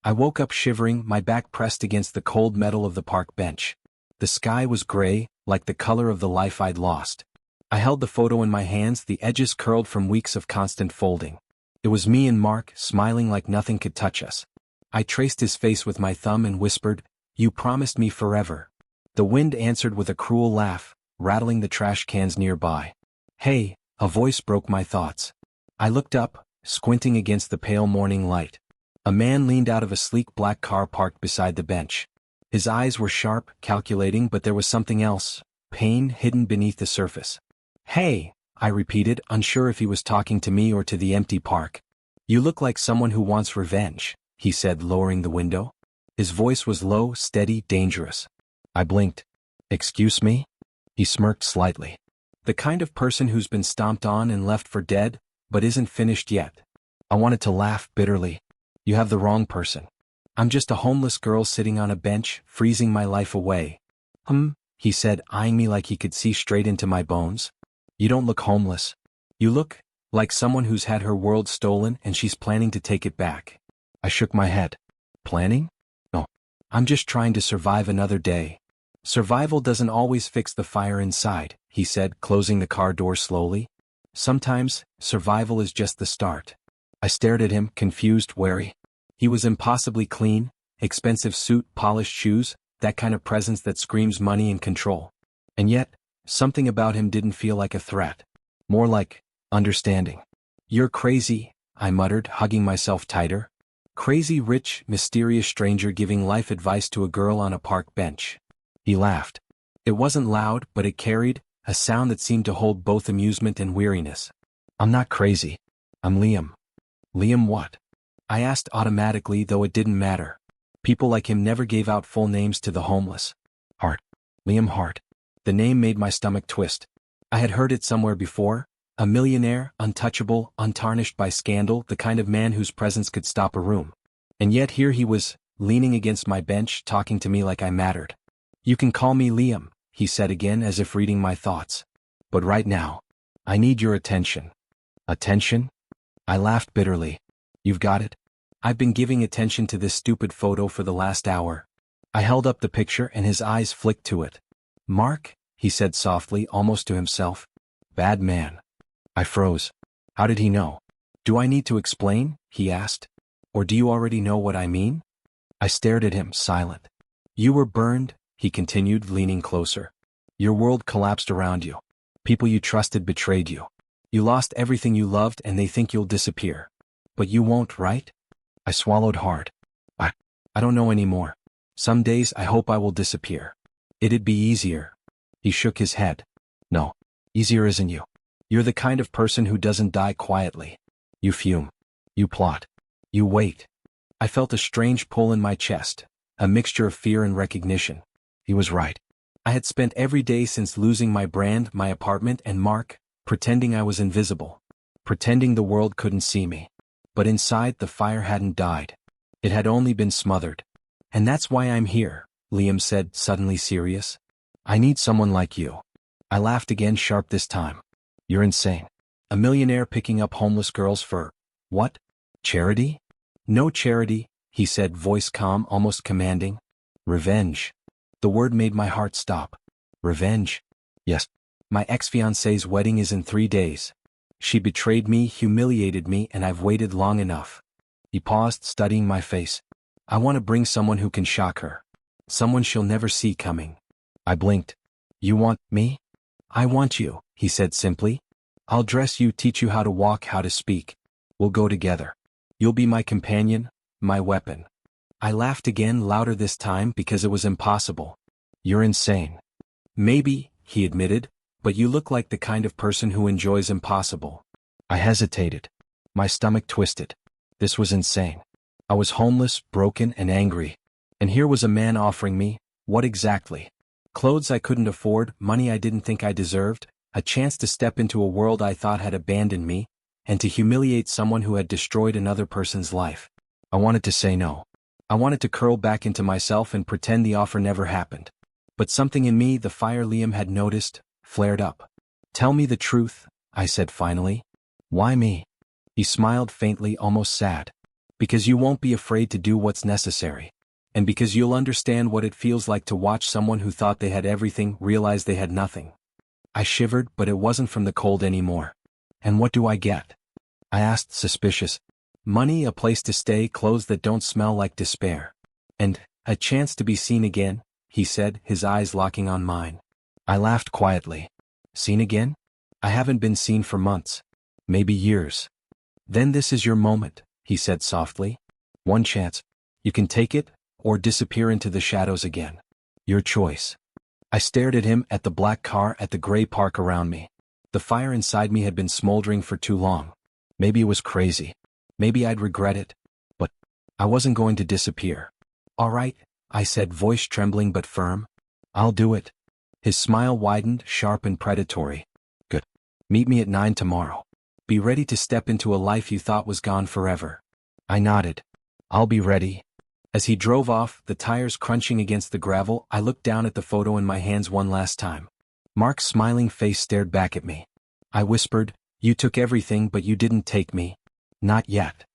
I woke up shivering, my back pressed against the cold metal of the park bench. The sky was gray, like the color of the life I'd lost. I held the photo in my hands, the edges curled from weeks of constant folding. It was me and Mark, smiling like nothing could touch us. I traced his face with my thumb and whispered, "You promised me forever." The wind answered with a cruel laugh, rattling the trash cans nearby. "Hey," a voice broke my thoughts. I looked up, squinting against the pale morning light. A man leaned out of a sleek black car parked beside the bench. His eyes were sharp, calculating, but there was something else, pain hidden beneath the surface. "Hey," I repeated, unsure if he was talking to me or to the empty park. "You look like someone who wants revenge," he said, lowering the window. His voice was low, steady, dangerous. I blinked. "Excuse me?" He smirked slightly. "The kind of person who's been stomped on and left for dead, but isn't finished yet." I wanted to laugh bitterly. "You have the wrong person. I'm just a homeless girl sitting on a bench, freezing my life away." He said, eyeing me like he could see straight into my bones. "You don't look homeless. You look like someone who's had her world stolen and she's planning to take it back." I shook my head. "Planning? No. I'm just trying to survive another day." "Survival doesn't always fix the fire inside," he said, closing the car door slowly. "Sometimes, survival is just the start." I stared at him, confused, wary. He was impossibly clean, expensive suit, polished shoes, that kind of presence that screams money and control. And yet, something about him didn't feel like a threat. More like understanding. "You're crazy," I muttered, hugging myself tighter. Crazy, rich, mysterious stranger giving life advice to a girl on a park bench. He laughed. It wasn't loud, but it carried a sound that seemed to hold both amusement and weariness. "I'm not crazy. I'm Liam." "Liam what?" I asked automatically, though it didn't matter. People like him never gave out full names to the homeless. Hart. Liam Hart. The name made my stomach twist. I had heard it somewhere before. A millionaire, untouchable, untarnished by scandal, the kind of man whose presence could stop a room. And yet here he was, leaning against my bench, talking to me like I mattered. "You can call me Liam," he said again, as if reading my thoughts. "But right now, I need your attention." "Attention?" I laughed bitterly. "You've got it. I've been giving attention to this stupid photo for the last hour." I held up the picture and his eyes flicked to it. "Mark," he said softly, almost to himself. "Bad man." I froze. How did he know? "Do I need to explain?" he asked. "Or do you already know what I mean?" I stared at him, silent. "You were burned," he continued, leaning closer. "Your world collapsed around you. People you trusted betrayed you. You lost everything you loved and they think you'll disappear. But you won't, right?" I swallowed hard. I don't know anymore. Some days I hope I will disappear. It'd be easier." He shook his head. "No. Easier isn't you. You're the kind of person who doesn't die quietly. You fume. You plot. You wait." I felt a strange pull in my chest, a mixture of fear and recognition. He was right. I had spent every day since losing my brand, my apartment, and Mark, pretending I was invisible. Pretending the world couldn't see me. But inside, the fire hadn't died. It had only been smothered. "And that's why I'm here," Liam said, suddenly serious. "I need someone like you." I laughed again, sharp this time. "You're insane. A millionaire picking up homeless girls for, what? Charity?" "No charity," he said, voice calm, almost commanding. "Revenge." The word made my heart stop. "Revenge?" "Yes. My ex-fiancée's wedding is in 3 days. She betrayed me, humiliated me, and I've waited long enough." He paused, studying my face. "I want to bring someone who can shock her. Someone she'll never see coming." I blinked. "You want me?" "I want you," he said simply. "I'll dress you, teach you how to walk, how to speak. We'll go together. You'll be my companion, my weapon." I laughed again, louder this time, because it was impossible. "You're insane." "Maybe," he admitted, "but you look like the kind of person who enjoys impossible." I hesitated. My stomach twisted. This was insane. I was homeless, broken, and angry. And here was a man offering me, what exactly? Clothes I couldn't afford, money I didn't think I deserved, a chance to step into a world I thought had abandoned me, and to humiliate someone who had destroyed another person's life. I wanted to say no. I wanted to curl back into myself and pretend the offer never happened. But something in me, the fire Liam had noticed, flared up. "Tell me the truth," I said finally. "Why me?" He smiled faintly, almost sad. Because you won't be afraid to do what's necessary. And because you'll understand what it feels like to watch someone who thought they had everything realize they had nothing. I shivered, but it wasn't from the cold anymore. And what do I get? I asked, suspicious. Money, a place to stay, clothes that don't smell like despair. And a chance to be seen again, he said, his eyes locking on mine. I laughed quietly. Seen again? I haven't been seen for months. Maybe years. Then this is your moment, he said softly. One chance. You can take it, or disappear into the shadows again. Your choice. I stared at him, at the black car, at the gray park around me. The fire inside me had been smoldering for too long. Maybe it was crazy. Maybe I'd regret it. But I wasn't going to disappear. All right, I said, voice trembling but firm. I'll do it. His smile widened, sharp and predatory. Good. Meet me at 9 tomorrow. Be ready to step into a life you thought was gone forever. I nodded. I'll be ready. As he drove off, the tires crunching against the gravel, I looked down at the photo in my hands one last time. Mark's smiling face stared back at me. I whispered, You took everything, but you didn't take me. Not yet.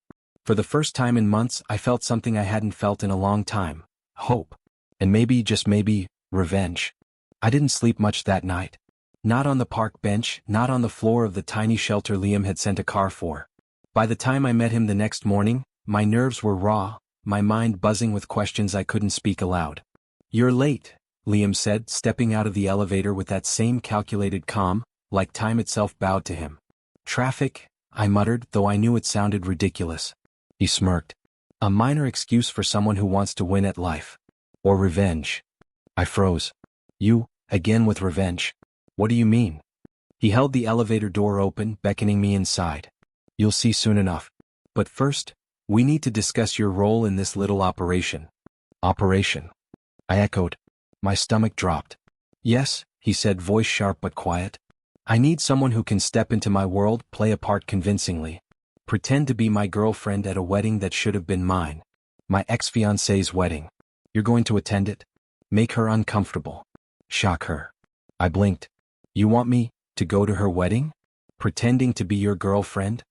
For the first time in months, I felt something I hadn't felt in a long time. Hope. And maybe, just maybe, revenge. I didn't sleep much that night. Not on the park bench, not on the floor of the tiny shelter Liam had sent a car for. By the time I met him the next morning, my nerves were raw, my mind buzzing with questions I couldn't speak aloud. You're late, Liam said, stepping out of the elevator with that same calculated calm, like time itself bowed to him. Traffic, I muttered, though I knew it sounded ridiculous. He smirked. A minor excuse for someone who wants to win at life. Or revenge. I froze. You, again with revenge? What do you mean? He held the elevator door open, beckoning me inside. You'll see soon enough. But first, we need to discuss your role in this little operation. Operation? I echoed. My stomach dropped. Yes, he said, voice sharp but quiet. I need someone who can step into my world, play a part convincingly. Pretend to be my girlfriend at a wedding that should have been mine. My ex-fiancée's wedding. You're going to attend it? Make her uncomfortable. Shock her. I blinked. You want me to go to her wedding? Pretending to be your girlfriend?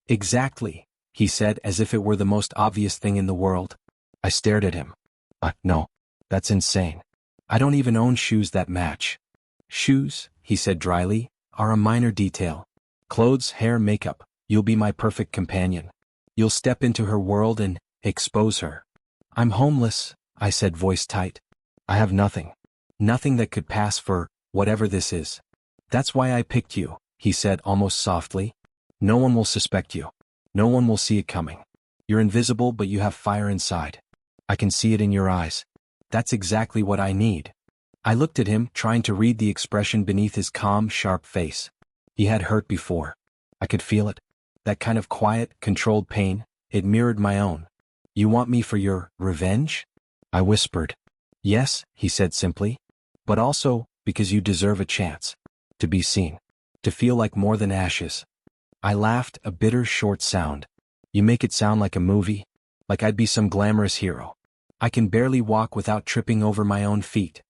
Exactly, he said, as if it were the most obvious thing in the world. I stared at him. No. That's insane. I don't even own shoes that match. Shoes, he said dryly, are a minor detail. Clothes, hair, makeup. You'll be my perfect companion. You'll step into her world and expose her. I'm homeless, I said, voice tight. I have nothing. Nothing that could pass for whatever this is. That's why I picked you, he said almost softly. No one will suspect you. No one will see it coming. You're invisible, but you have fire inside. I can see it in your eyes. That's exactly what I need. I looked at him, trying to read the expression beneath his calm, sharp face. He had hurt before. I could feel it. That kind of quiet, controlled pain, it mirrored my own. You want me for your revenge? I whispered. Yes, he said simply. But also, because you deserve a chance. To be seen. To feel like more than ashes. I laughed, a bitter, short sound. You make it sound like a movie. Like I'd be some glamorous hero. I can barely walk without tripping over my own feet.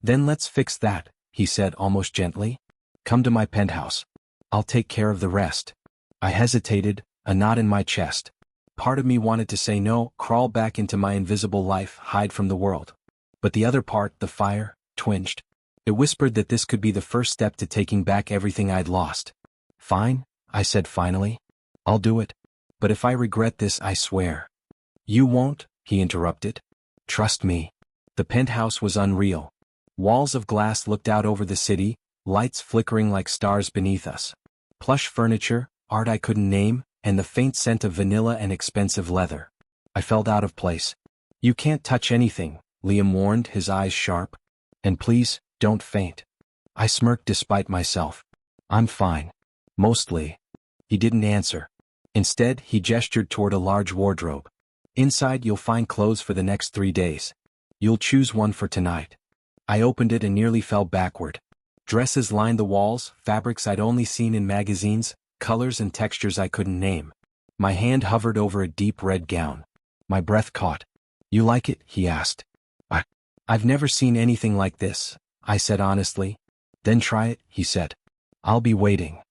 Then let's fix that, he said almost gently. Come to my penthouse. I'll take care of the rest. I hesitated, a knot in my chest. Part of me wanted to say no, crawl back into my invisible life, hide from the world. But the other part, the fire, twinged. It whispered that this could be the first step to taking back everything I'd lost. Fine, I said finally. I'll do it. But if I regret this, I swear. You won't, he interrupted. Trust me. The penthouse was unreal. Walls of glass looked out over the city, lights flickering like stars beneath us. Plush furniture, art I couldn't name, and the faint scent of vanilla and expensive leather. I felt out of place. You can't touch anything, Liam warned, his eyes sharp. And please, don't faint. I smirked despite myself. I'm fine. Mostly. He didn't answer. Instead, he gestured toward a large wardrobe. Inside you'll find clothes for the next 3 days. You'll choose one for tonight. I opened it and nearly fell backward. Dresses lined the walls, fabrics I'd only seen in magazines, colors and textures I couldn't name. My hand hovered over a deep red gown. My breath caught. You like it? He asked. I've never seen anything like this, I said honestly. Then try it, he said. I'll be waiting.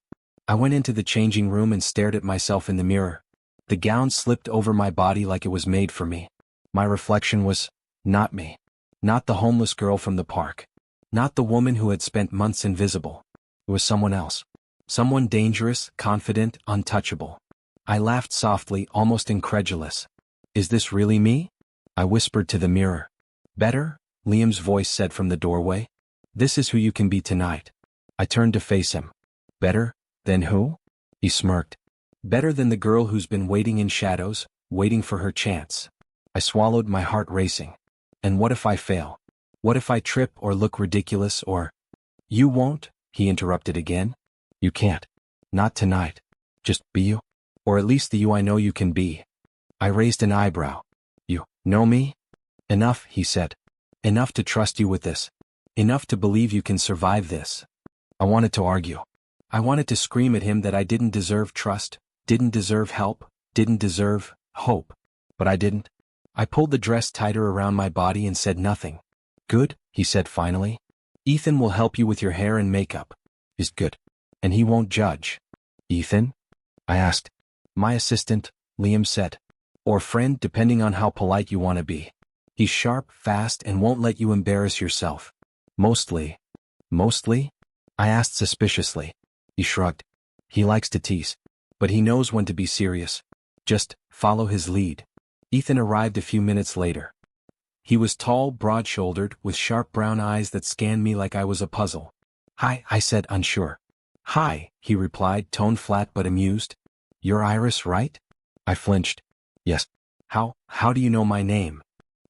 I went into the changing room and stared at myself in the mirror. The gown slipped over my body like it was made for me. My reflection was not me. Not the homeless girl from the park. Not the woman who had spent months invisible. It was someone else. Someone dangerous, confident, untouchable. I laughed softly, almost incredulous. Is this really me? I whispered to the mirror. Better? Liam's voice said from the doorway. This is who you can be tonight. I turned to face him. Better? Than who? He smirked. Better than the girl who's been waiting in shadows, waiting for her chance. I swallowed, my heart racing. And what if I fail? What if I trip or look ridiculous or... You won't, he interrupted again. You can't. Not tonight. Just be you. Or at least the you I know you can be. I raised an eyebrow. You know me? Enough, he said. Enough to trust you with this. Enough to believe you can survive this. I wanted to argue. I wanted to scream at him that I didn't deserve trust, didn't deserve help, didn't deserve hope. But I didn't. I pulled the dress tighter around my body and said nothing. Good, he said finally. Ethan will help you with your hair and makeup. Is good. And he won't judge. Ethan? I asked. My assistant, Liam said. Or friend, depending on how polite you want to be. He's sharp, fast, and won't let you embarrass yourself. Mostly. Mostly? I asked suspiciously. He shrugged. He likes to tease. But he knows when to be serious. Just follow his lead. Ethan arrived a few minutes later. He was tall, broad-shouldered, with sharp brown eyes that scanned me like I was a puzzle. Hi, I said, unsure. Hi, he replied, tone flat but amused. You're Iris, right? I flinched. Yes. How do you know my name?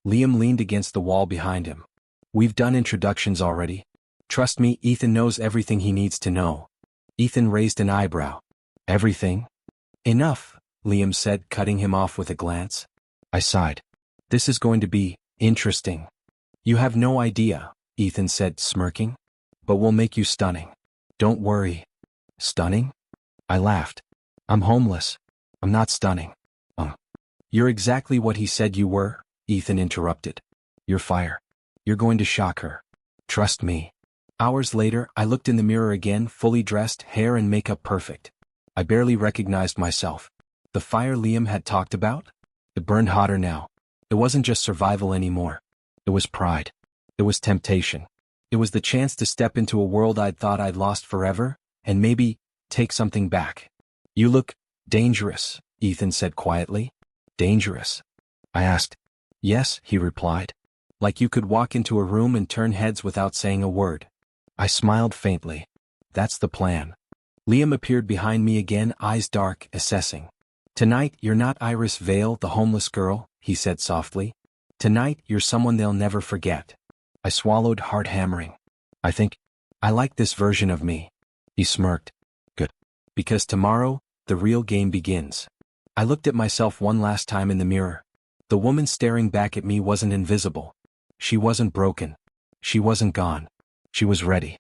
Liam leaned against the wall behind him. We've done introductions already. Trust me, Ethan knows everything he needs to know. Ethan raised an eyebrow. Everything? Enough, Liam said, cutting him off with a glance. I sighed. This is going to be interesting. You have no idea, Ethan said, smirking. But we'll make you stunning. Don't worry. Stunning? I laughed. I'm homeless. I'm not stunning. You're exactly what he said you were, Ethan interrupted. You're fire. You're going to shock her. Trust me. Hours later, I looked in the mirror again, fully dressed, hair and makeup perfect. I barely recognized myself. The fire Liam had talked about? It burned hotter now. It wasn't just survival anymore. It was pride. It was temptation. It was the chance to step into a world I'd thought I'd lost forever, and maybe take something back. You look dangerous, Ethan said quietly. Dangerous? I asked. Yes, he replied. Like you could walk into a room and turn heads without saying a word. I smiled faintly. That's the plan. Liam appeared behind me again, eyes dark, assessing. Tonight, you're not Iris Vale, the homeless girl, he said softly. Tonight, you're someone they'll never forget. I swallowed, heart hammering. I think I like this version of me. He smirked. Good. Because tomorrow, the real game begins. I looked at myself one last time in the mirror. The woman staring back at me wasn't invisible. She wasn't broken. She wasn't gone. She was ready.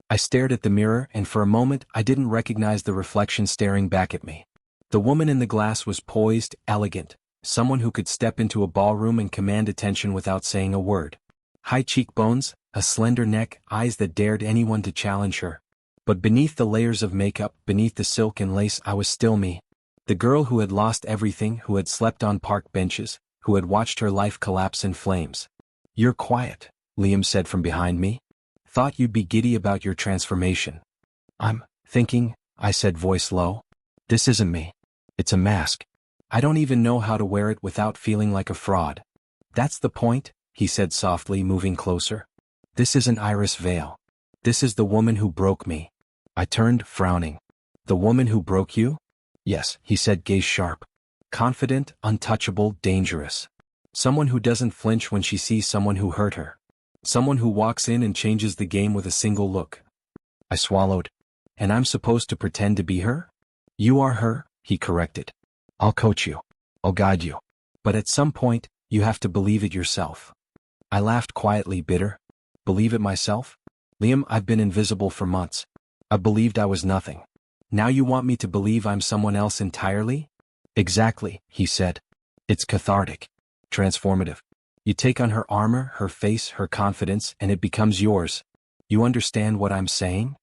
I stared at the mirror, and for a moment I didn't recognize the reflection staring back at me. The woman in the glass was poised, elegant, someone who could step into a ballroom and command attention without saying a word. High cheekbones, a slender neck, eyes that dared anyone to challenge her. But beneath the layers of makeup, beneath the silk and lace, I was still me. The girl who had lost everything, who had slept on park benches, who had watched her life collapse in flames. You're quiet, Liam said from behind me. Thought you'd be giddy about your transformation. I'm thinking, I said, voice low. This isn't me. It's a mask. I don't even know how to wear it without feeling like a fraud. That's the point, he said softly, moving closer. This isn't Iris Vale. This is the woman who broke me. I turned, frowning. The woman who broke you? Yes, he said, gaze sharp. Confident, untouchable, dangerous. Someone who doesn't flinch when she sees someone who hurt her. Someone who walks in and changes the game with a single look. I swallowed. And I'm supposed to pretend to be her? You are her, he corrected. I'll coach you. I'll guide you. But at some point, you have to believe it yourself. I laughed quietly, bitter. Believe it myself? Liam, I've been invisible for months. I believed I was nothing. Now you want me to believe I'm someone else entirely? Exactly, he said. It's cathartic. Transformative. You take on her armor, her face, her confidence, and it becomes yours. You understand what I'm saying?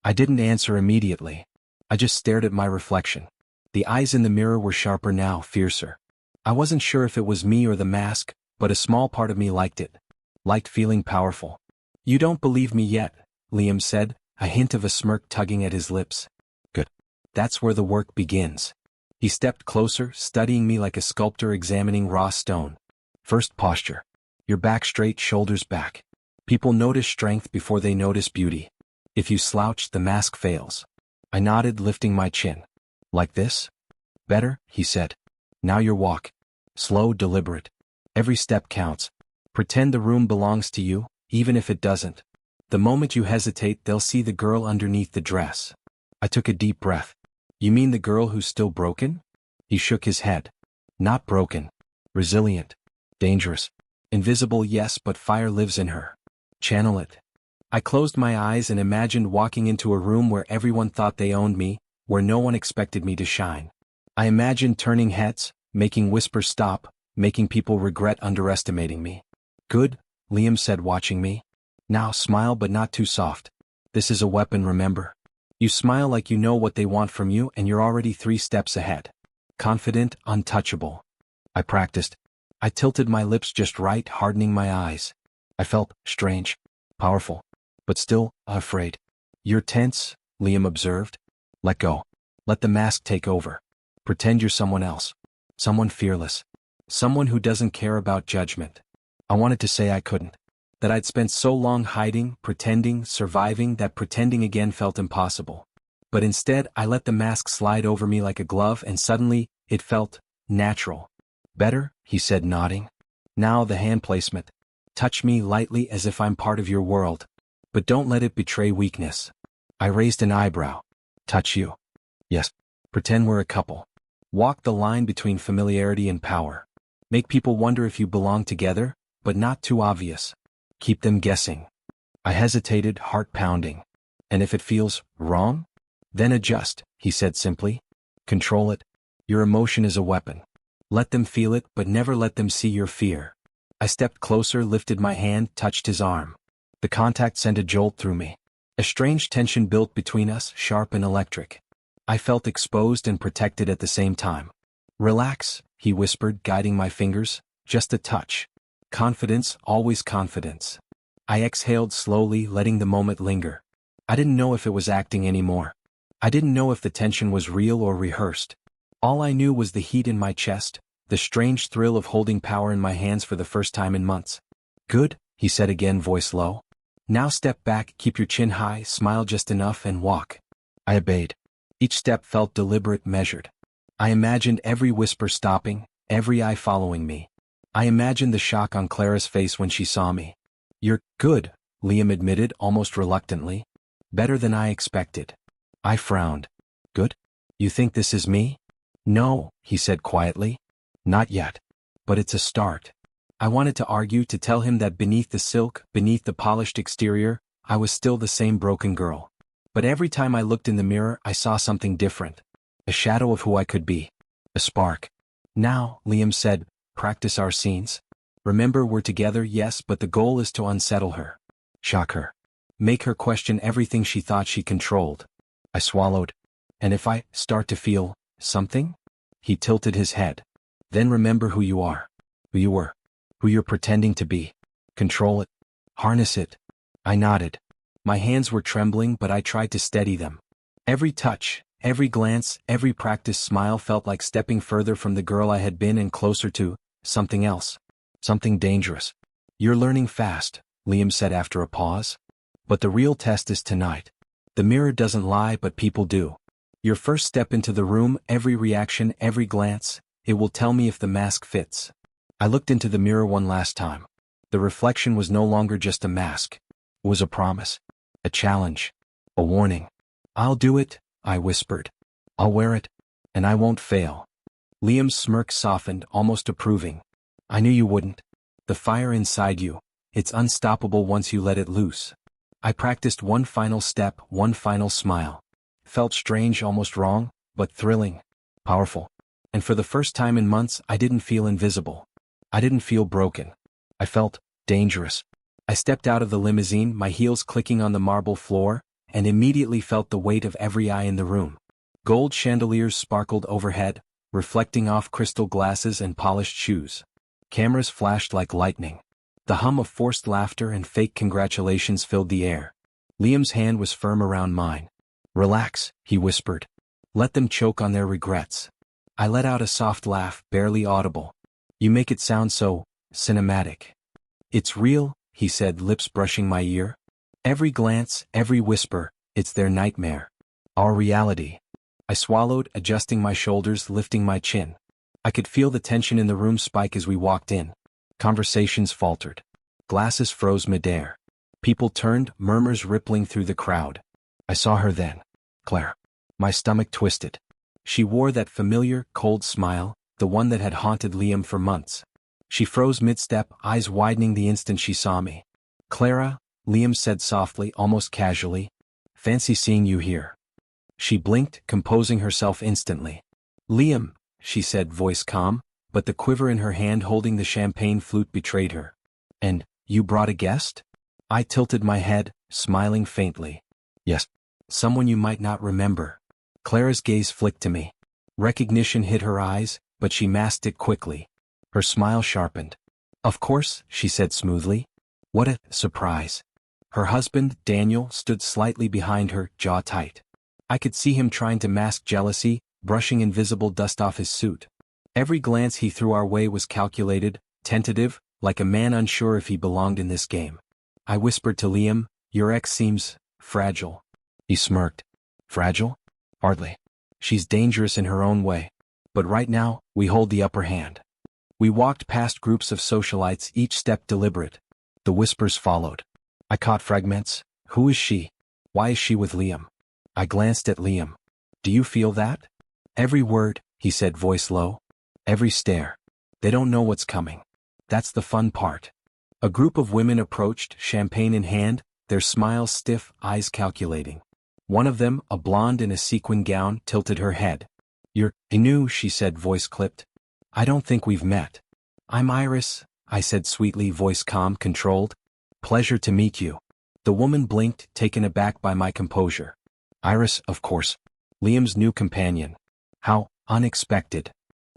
I didn't answer immediately. I just stared at my reflection. The eyes in the mirror were sharper now, fiercer. I wasn't sure if it was me or the mask, but a small part of me liked it. Liked feeling powerful. "You don't believe me yet," Liam said, a hint of a smirk tugging at his lips. "Good. That's where the work begins." He stepped closer, studying me like a sculptor examining raw stone. "First posture. Your back straight, shoulders back. People notice strength before they notice beauty. If you slouch, the mask fails." I nodded, lifting my chin. "Like this?" "Better," he said. "Now your walk. Slow, deliberate. Every step counts. Pretend the room belongs to you, even if it doesn't. The moment you hesitate, they'll see the girl underneath the dress." I took a deep breath. "You mean the girl who's still broken?" He shook his head. "Not broken. Resilient. Dangerous. Invisible, yes, but fire lives in her. Channel it." I closed my eyes and imagined walking into a room where everyone thought they owned me, where no one expected me to shine. I imagined turning heads, making whispers stop, making people regret underestimating me. "Good," Liam said, watching me. "Now smile, but not too soft. This is a weapon, remember? You smile like you know what they want from you and you're already 3 steps ahead. Confident, untouchable." I practiced. I tilted my lips just right, hardening my eyes. I felt strange, powerful, but still afraid. "You're tense," Liam observed. "Let go. Let the mask take over. Pretend you're someone else. Someone fearless. Someone who doesn't care about judgment." I wanted to say I couldn't. That I'd spent so long hiding, pretending, surviving, that pretending again felt impossible. But instead, I let the mask slide over me like a glove, and suddenly, it felt natural. "Better," he said, nodding. "Now the hand placement. Touch me lightly as if I'm part of your world. But don't let it betray weakness." I raised an eyebrow. "Touch you?" "Yes. Pretend we're a couple. Walk the line between familiarity and power. Make people wonder if you belong together, but not too obvious. Keep them guessing." I hesitated, heart pounding. "And if it feels wrong? Then adjust," he said simply. "Control it. Your emotion is a weapon. Let them feel it, but never let them see your fear." I stepped closer, lifted my hand, touched his arm. The contact sent a jolt through me. A strange tension built between us, sharp and electric. I felt exposed and protected at the same time. "Relax," he whispered, guiding my fingers. "Just a touch. Confidence, always confidence." I exhaled slowly, letting the moment linger. I didn't know if it was acting anymore. I didn't know if the tension was real or rehearsed. All I knew was the heat in my chest, the strange thrill of holding power in my hands for the first time in months. "Good," he said again, voice low. "Now step back, keep your chin high, smile just enough, and walk." I obeyed. Each step felt deliberate, measured. I imagined every whisper stopping, every eye following me. I imagined the shock on Clara's face when she saw me. "You're good," Liam admitted, almost reluctantly. "Better than I expected." I frowned. "Good? You think this is me?" "No," he said quietly. "Not yet. But it's a start." I wanted to argue, to tell him that beneath the silk, beneath the polished exterior, I was still the same broken girl. But every time I looked in the mirror, I saw something different. A shadow of who I could be. A spark. "Now," Liam said, "practice our scenes. Remember, we're together, yes, but the goal is to unsettle her. Shock her. Make her question everything she thought she controlled." I swallowed. "And if I start to feel something?" He tilted his head. "Then remember who you are. Who you were. Who you're pretending to be. Control it. Harness it." I nodded. My hands were trembling, but I tried to steady them. Every touch, every glance, every practiced smile felt like stepping further from the girl I had been and closer to something else. Something dangerous. "You're learning fast," Liam said after a pause. "But the real test is tonight. The mirror doesn't lie, but people do. Your first step into the room, every reaction, every glance, it will tell me if the mask fits." I looked into the mirror one last time. The reflection was no longer just a mask. It was a promise. A challenge. A warning. "I'll do it," I whispered. "I'll wear it. And I won't fail." Liam's smirk softened, almost approving. "I knew you wouldn't. The fire inside you, it's unstoppable once you let it loose." I practiced one final step, one final smile. Felt strange, almost wrong, but thrilling. Powerful. And for the first time in months, I didn't feel invisible. I didn't feel broken. I felt dangerous. I stepped out of the limousine, my heels clicking on the marble floor, and immediately felt the weight of every eye in the room. Gold chandeliers sparkled overhead, reflecting off crystal glasses and polished shoes. Cameras flashed like lightning. The hum of forced laughter and fake congratulations filled the air. Liam's hand was firm around mine. "Relax," he whispered. "Let them choke on their regrets." I let out a soft laugh, barely audible. "You make it sound so cinematic." "It's real," he said, lips brushing my ear. "Every glance, every whisper, it's their nightmare. Our reality." I swallowed, adjusting my shoulders, lifting my chin. I could feel the tension in the room spike as we walked in. Conversations faltered. Glasses froze midair. People turned, murmurs rippling through the crowd. I saw her then. Claire. My stomach twisted. She wore that familiar, cold smile, the one that had haunted Liam for months. She froze mid-step, eyes widening the instant she saw me. "Clara," Liam said softly, almost casually. "Fancy seeing you here." She blinked, composing herself instantly. "Liam," she said, voice calm, but the quiver in her hand holding the champagne flute betrayed her. "And you brought a guest?" I tilted my head, smiling faintly. "Yes. Someone you might not remember." Clara's gaze flicked to me. Recognition hit her eyes, but she masked it quickly. Her smile sharpened. "Of course," she said smoothly. "What a surprise." Her husband, Daniel, stood slightly behind her, jaw tight. I could see him trying to mask jealousy, brushing invisible dust off his suit. Every glance he threw our way was calculated, tentative, like a man unsure if he belonged in this game. I whispered to Liam, "Your ex seems fragile." He smirked. "Fragile? Hardly. She's dangerous in her own way. But right now, we hold the upper hand." We walked past groups of socialites, each step deliberate. The whispers followed. I caught fragments. "Who is she? Why is she with Liam?" I glanced at Liam. "Do you feel that?" "Every word," he said, voice low. "Every stare. They don't know what's coming. That's the fun part." A group of women approached, champagne in hand, their smiles stiff, eyes calculating. One of them, a blonde in a sequin gown, tilted her head. I knew," she said, voice clipped. "I don't think we've met." "I'm Iris," I said sweetly, voice calm, controlled. "Pleasure to meet you." The woman blinked, taken aback by my composure. "Iris, of course. Liam's new companion. How unexpected."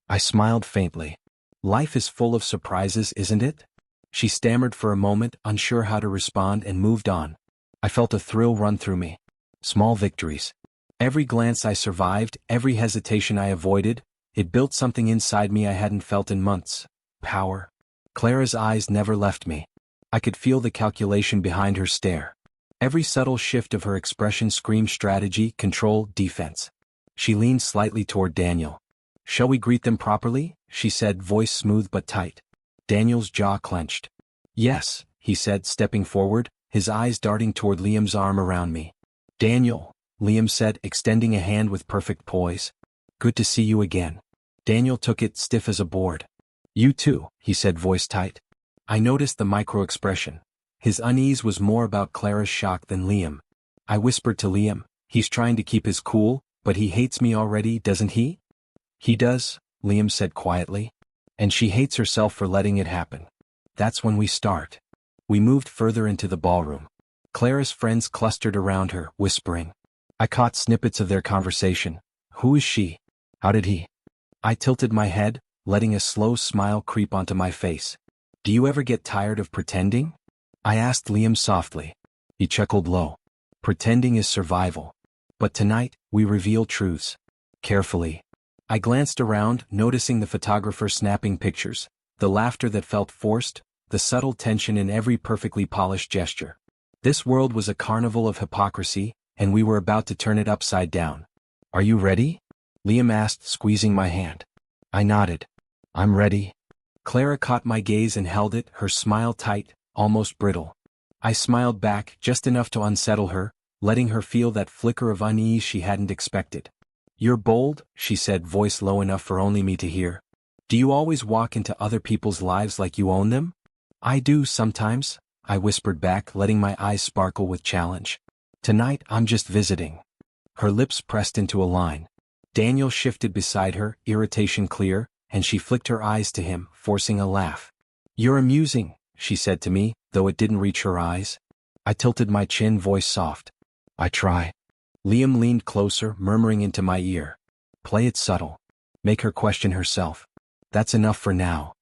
I smiled faintly. "Life is full of surprises, isn't it?" She stammered for a moment, unsure how to respond, and moved on. I felt a thrill run through me. Small victories. Every glance I survived, every hesitation I avoided, it built something inside me I hadn't felt in months. Power. Clara's eyes never left me. I could feel the calculation behind her stare. Every subtle shift of her expression screamed strategy, control, defense. She leaned slightly toward Daniel. "Shall we greet them properly?" she said, voice smooth but tight. Daniel's jaw clenched. "Yes," he said, stepping forward, his eyes darting toward Liam's arm around me. "Daniel," Liam said, extending a hand with perfect poise. "Good to see you again." Daniel took it, stiff as a board. "You too," he said, voice tight. I noticed the micro-expression. His unease was more about Clara's shock than Liam. I whispered to Liam, "He's trying to keep his cool, but he hates me already, doesn't he?" "He does," Liam said quietly. "And she hates herself for letting it happen. That's when we start." We moved further into the ballroom. Clara's friends clustered around her, whispering. I caught snippets of their conversation. "Who is she? How did he?" I tilted my head, letting a slow smile creep onto my face. "Do you ever get tired of pretending?" I asked Liam softly. He chuckled low. "Pretending is survival. But tonight, we reveal truths." Carefully. I glanced around, noticing the photographer snapping pictures, the laughter that felt forced, the subtle tension in every perfectly polished gesture. This world was a carnival of hypocrisy, and we were about to turn it upside down. "Are you ready?" Liam asked, squeezing my hand. I nodded. "I'm ready." Clara caught my gaze and held it, her smile tight, almost brittle. I smiled back, just enough to unsettle her, letting her feel that flicker of unease she hadn't expected. "You're bold," she said, voice low enough for only me to hear. "Do you always walk into other people's lives like you own them?" "I do sometimes," I whispered back, letting my eyes sparkle with challenge. "Tonight, I'm just visiting." Her lips pressed into a line. Daniel shifted beside her, irritation clear, and she flicked her eyes to him, forcing a laugh. "You're amusing," she said to me, though it didn't reach her eyes. I tilted my chin, voice soft. "I try." Liam leaned closer, murmuring into my ear. Play it subtle. Make her question herself. That's enough for now.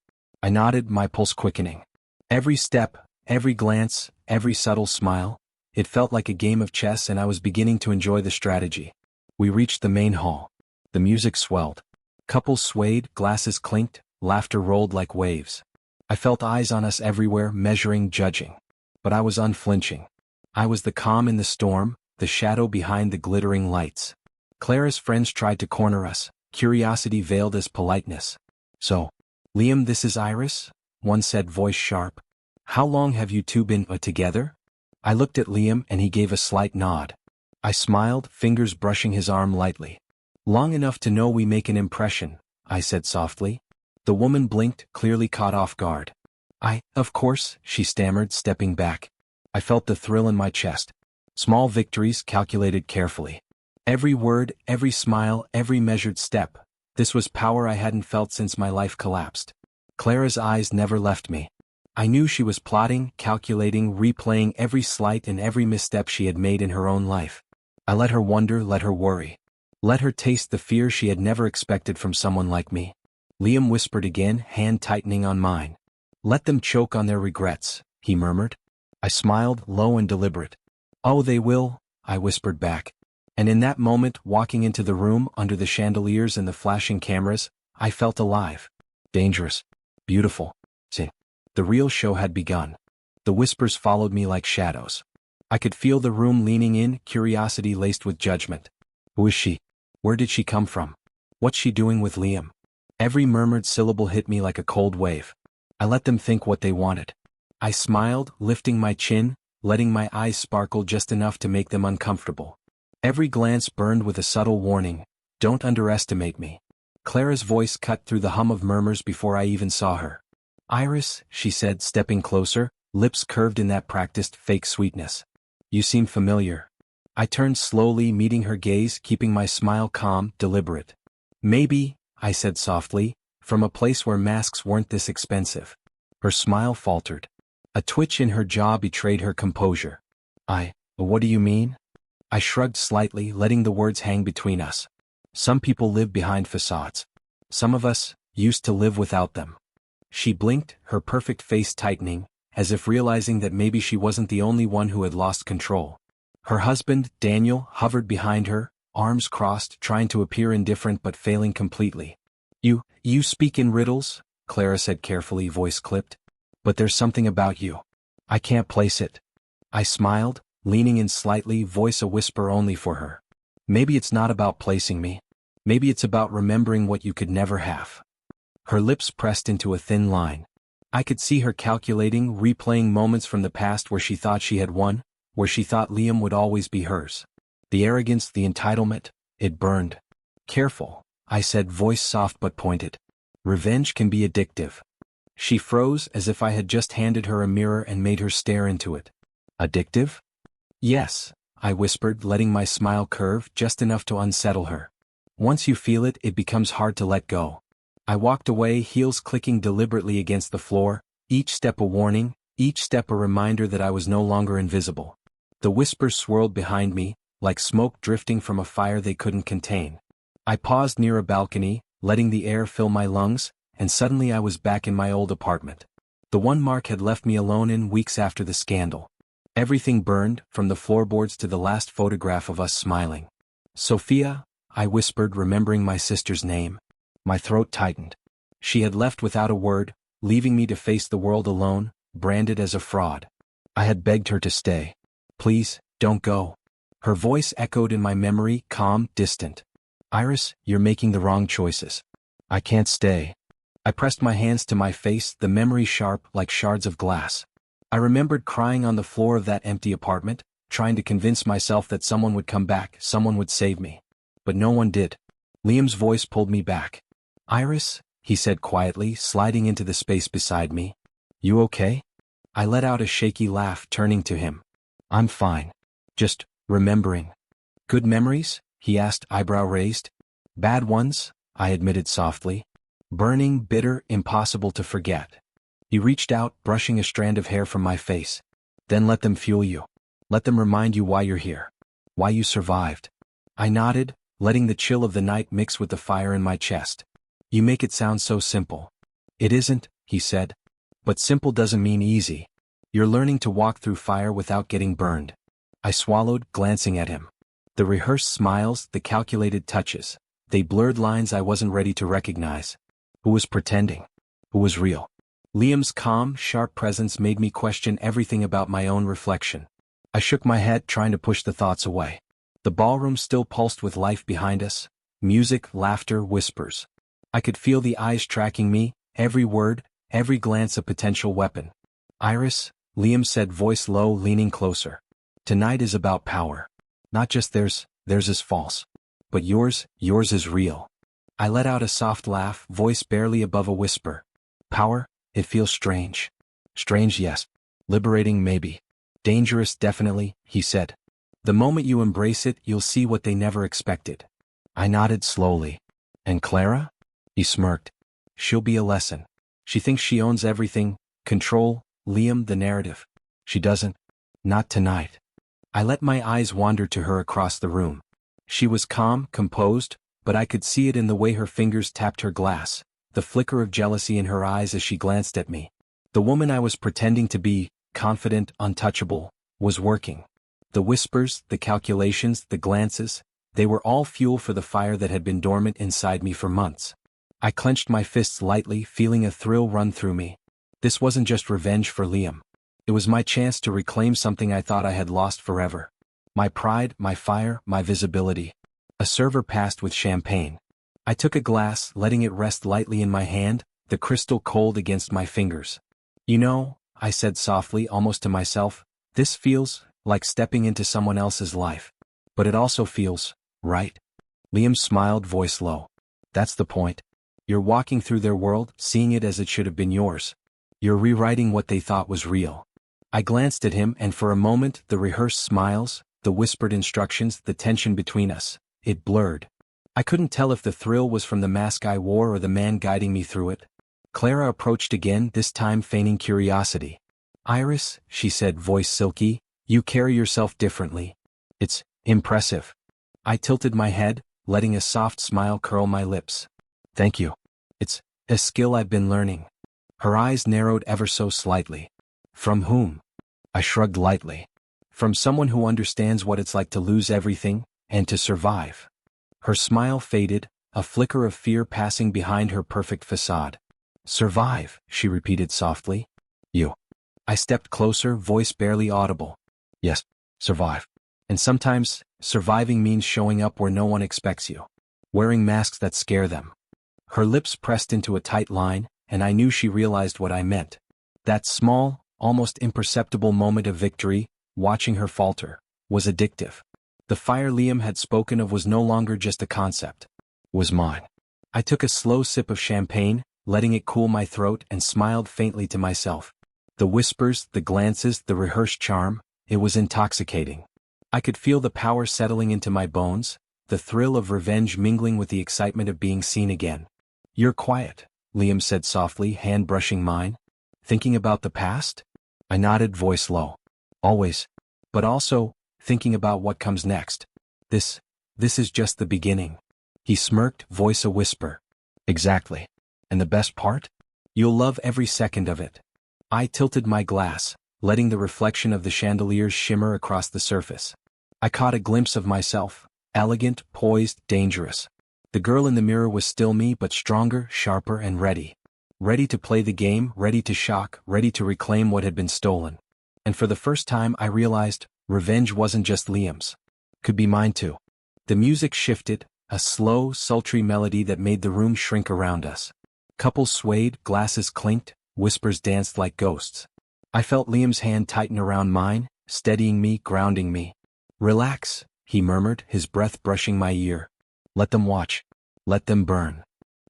I nodded, my pulse quickening. Every step, every glance, every subtle smile. It felt like a game of chess, and I was beginning to enjoy the strategy. We reached the main hall. The music swelled. Couples swayed, glasses clinked, laughter rolled like waves. I felt eyes on us everywhere, measuring, judging. But I was unflinching. I was the calm in the storm, the shadow behind the glittering lights. Clara's friends tried to corner us, curiosity veiled as politeness. So, Liam, this is Iris? One said, voice sharp. How long have you two been together? I looked at Liam and he gave a slight nod. I smiled, fingers brushing his arm lightly. Long enough to know we make an impression, I said softly. The woman blinked, clearly caught off guard. Of course, she stammered, stepping back. I felt the thrill in my chest. Small victories calculated carefully. Every word, every smile, every measured step. This was power I hadn't felt since my life collapsed. Clara's eyes never left me. I knew she was plotting, calculating, replaying every slight and every misstep she had made in her own life. I let her wonder, let her worry. Let her taste the fear she had never expected from someone like me. Liam whispered again, hand tightening on mine. Let them choke on their regrets, he murmured. I smiled, low and deliberate. Oh, they will, I whispered back. And in that moment, walking into the room, under the chandeliers and the flashing cameras, I felt alive. Dangerous. Beautiful. See. The real show had begun. The whispers followed me like shadows. I could feel the room leaning in, curiosity laced with judgment. Who is she? Where did she come from? What's she doing with Liam? Every murmured syllable hit me like a cold wave. I let them think what they wanted. I smiled, lifting my chin, letting my eyes sparkle just enough to make them uncomfortable. Every glance burned with a subtle warning, don't underestimate me. Clara's voice cut through the hum of murmurs before I even saw her. Iris, she said, stepping closer, lips curved in that practiced fake sweetness. You seem familiar. I turned slowly, meeting her gaze, keeping my smile calm, deliberate. Maybe, I said softly, from a place where masks weren't this expensive. Her smile faltered. A twitch in her jaw betrayed her composure. What do you mean? I shrugged slightly, letting the words hang between us. Some people live behind facades. Some of us used to live without them. She blinked, her perfect face tightening, as if realizing that maybe she wasn't the only one who had lost control. Her husband, Daniel, hovered behind her, arms crossed, trying to appear indifferent but failing completely. You speak in riddles, Clara said carefully, voice clipped. But there's something about you. I can't place it. I smiled, leaning in slightly, voice a whisper only for her. Maybe it's not about placing me. Maybe it's about remembering what you could never have. Her lips pressed into a thin line. I could see her calculating, replaying moments from the past where she thought she had won, where she thought Liam would always be hers. The arrogance, the entitlement, it burned. Careful, I said, voice soft but pointed. Revenge can be addictive. She froze, as if I had just handed her a mirror and made her stare into it. Addictive? Yes, I whispered, letting my smile curve just enough to unsettle her. Once you feel it, it becomes hard to let go. I walked away, heels clicking deliberately against the floor, each step a warning, each step a reminder that I was no longer invisible. The whispers swirled behind me, like smoke drifting from a fire they couldn't contain. I paused near a balcony, letting the air fill my lungs, and suddenly I was back in my old apartment. The one Mark had left me alone in weeks after the scandal. Everything burned, from the floorboards to the last photograph of us smiling. Sophia, I whispered, remembering my sister's name. My throat tightened. She had left without a word, leaving me to face the world alone, branded as a fraud. I had begged her to stay. Please, don't go. Her voice echoed in my memory, calm, distant. Iris, you're making the wrong choices. I can't stay. I pressed my hands to my face, the memory sharp, like shards of glass. I remembered crying on the floor of that empty apartment, trying to convince myself that someone would come back, someone would save me. But no one did. Liam's voice pulled me back. Iris, he said quietly, sliding into the space beside me. You okay? I let out a shaky laugh, turning to him. I'm fine. Just remembering. Good memories? He asked, eyebrow raised. Bad ones, I admitted softly. Burning, bitter, impossible to forget. He reached out, brushing a strand of hair from my face. Then let them fuel you. Let them remind you why you're here. Why you survived. I nodded, letting the chill of the night mix with the fire in my chest. You make it sound so simple. It isn't, he said. But simple doesn't mean easy. You're learning to walk through fire without getting burned. I swallowed, glancing at him. The rehearsed smiles, the calculated touches, they blurred lines I wasn't ready to recognize. Who was pretending? Who was real? Liam's calm, sharp presence made me question everything about my own reflection. I shook my head, trying to push the thoughts away. The ballroom still pulsed with life behind us. Music, laughter, whispers. I could feel the eyes tracking me, every word, every glance a potential weapon. Iris, Liam said, voice low, leaning closer. Tonight is about power. Not just theirs is false. But yours is real. I let out a soft laugh, voice barely above a whisper. Power? It feels strange. Strange, yes. Liberating, maybe. Dangerous, definitely, he said. The moment you embrace it, you'll see what they never expected. I nodded slowly. And Clara? He smirked. She'll be a lesson. She thinks she owns everything, control, Liam, the narrative. She doesn't. Not tonight. I let my eyes wander to her across the room. She was calm, composed, but I could see it in the way her fingers tapped her glass, the flicker of jealousy in her eyes as she glanced at me. The woman I was pretending to be, confident, untouchable, was working. The whispers, the calculations, the glances, they were all fuel for the fire that had been dormant inside me for months. I clenched my fists lightly, feeling a thrill run through me. This wasn't just revenge for Liam. It was my chance to reclaim something I thought I had lost forever. My pride, my fire, my visibility. A server passed with champagne. I took a glass, letting it rest lightly in my hand, the crystal cold against my fingers. You know, I said softly, almost to myself, this feels like stepping into someone else's life. But it also feels right. Liam smiled, voice low. That's the point. You're walking through their world, seeing it as it should have been yours. You're rewriting what they thought was real. I glanced at him, and for a moment, the rehearsed smiles, the whispered instructions, the tension between us, it blurred. I couldn't tell if the thrill was from the mask I wore or the man guiding me through it. Clara approached again, this time feigning curiosity. Iris, she said, voice silky, you carry yourself differently. It's impressive. I tilted my head, letting a soft smile curl my lips. Thank you. It's a skill I've been learning. Her eyes narrowed ever so slightly. From whom? I shrugged lightly. From someone who understands what it's like to lose everything, and to survive. Her smile faded, a flicker of fear passing behind her perfect facade. Survive, she repeated softly. You. I stepped closer, voice barely audible. Yes, survive. And sometimes, surviving means showing up where no one expects you. Wearing masks that scare them. Her lips pressed into a tight line, and I knew she realized what I meant. That small, almost imperceptible moment of victory, watching her falter, was addictive. The fire Liam had spoken of was no longer just a concept. Was mine. I took a slow sip of champagne, letting it cool my throat, and smiled faintly to myself. The whispers, the glances, the rehearsed charm, it was intoxicating. I could feel the power settling into my bones, the thrill of revenge mingling with the excitement of being seen again. You're quiet, Liam said softly, hand brushing mine. Thinking about the past? I nodded, voice low. Always. But also, thinking about what comes next. This is just the beginning. He smirked, voice a whisper. Exactly. And the best part? You'll love every second of it. I tilted my glass, letting the reflection of the chandeliers shimmer across the surface. I caught a glimpse of myself, elegant, poised, dangerous. The girl in the mirror was still me, but stronger, sharper, and ready. Ready to play the game, ready to shock, ready to reclaim what had been stolen. And for the first time I realized, revenge wasn't just Liam's. Could be mine too. The music shifted, a slow, sultry melody that made the room shrink around us. Couples swayed, glasses clinked, whispers danced like ghosts. I felt Liam's hand tighten around mine, steadying me, grounding me. Relax, he murmured, his breath brushing my ear. Let them watch. Let them burn.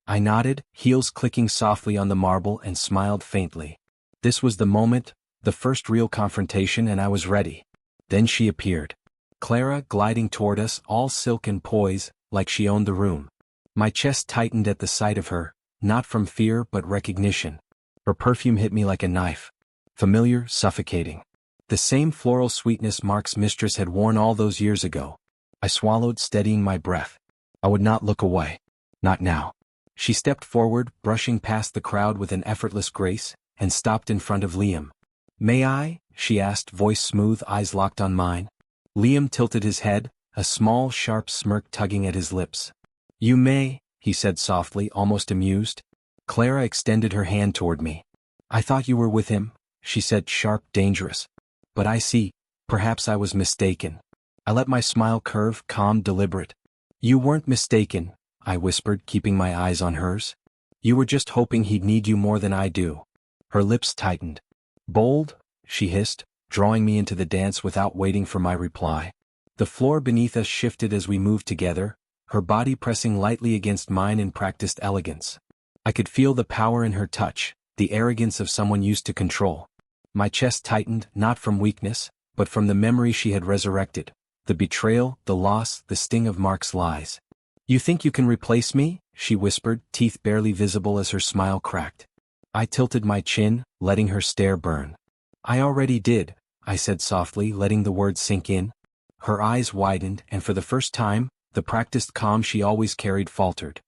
I nodded, heels clicking softly on the marble, and smiled faintly. This was the moment, the first real confrontation, and I was ready. Then she appeared. Clara, gliding toward us, all silk and poise, like she owned the room. My chest tightened at the sight of her, not from fear but recognition. Her perfume hit me like a knife. Familiar, suffocating. The same floral sweetness Mark's mistress had worn all those years ago. I swallowed, steadying my breath. I would not look away. Not now. She stepped forward, brushing past the crowd with an effortless grace, and stopped in front of Liam. "May I?" she asked, voice smooth, eyes locked on mine. Liam tilted his head, a small, sharp smirk tugging at his lips. "You may," he said softly, almost amused. Clara extended her hand toward me. "I thought you were with him," she said, sharp, dangerous. "But I see. Perhaps I was mistaken." I let my smile curve, calm, deliberate. "You weren't mistaken," I whispered, keeping my eyes on hers. "You were just hoping he'd need you more than I do." Her lips tightened. "Bold?" she hissed, drawing me into the dance without waiting for my reply. The floor beneath us shifted as we moved together, her body pressing lightly against mine in practiced elegance. I could feel the power in her touch, the arrogance of someone used to control. My chest tightened, not from weakness, but from the memory she had resurrected. The betrayal, the loss, the sting of Mark's lies. "You think you can replace me?" she whispered, teeth barely visible as her smile cracked. I tilted my chin, letting her stare burn. "I already did," I said softly, letting the words sink in. Her eyes widened, and for the first time, the practiced calm she always carried faltered.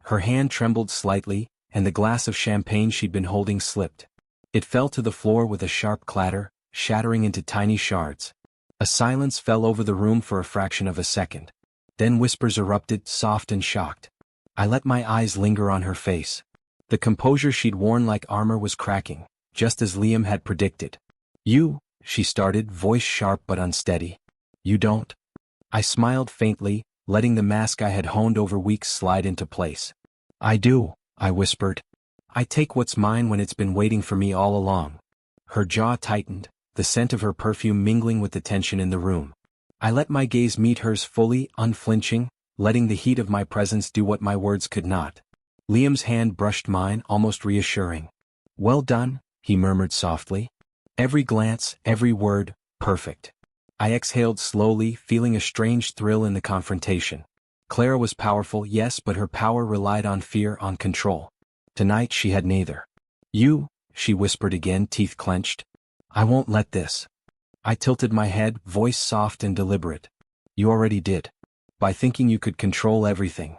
Her hand trembled slightly, and the glass of champagne she'd been holding slipped. It fell to the floor with a sharp clatter, shattering into tiny shards. A silence fell over the room for a fraction of a second. Then whispers erupted, soft and shocked. I let my eyes linger on her face. The composure she'd worn like armor was cracking, just as Liam had predicted. "You," she started, voice sharp but unsteady. "You don't?" I smiled faintly, letting the mask I had honed over weeks slide into place. "I do," I whispered. "I take what's mine when it's been waiting for me all along." Her jaw tightened, the scent of her perfume mingling with the tension in the room. I let my gaze meet hers fully, unflinching, letting the heat of my presence do what my words could not. Liam's hand brushed mine, almost reassuring. "Well done," he murmured softly. "Every glance, every word, perfect." I exhaled slowly, feeling a strange thrill in the confrontation. Clara was powerful, yes, but her power relied on fear, on control. Tonight she had neither. "You," she whispered again, teeth clenched. "I won't let this." I tilted my head, voice soft and deliberate. "You already did. By thinking you could control everything."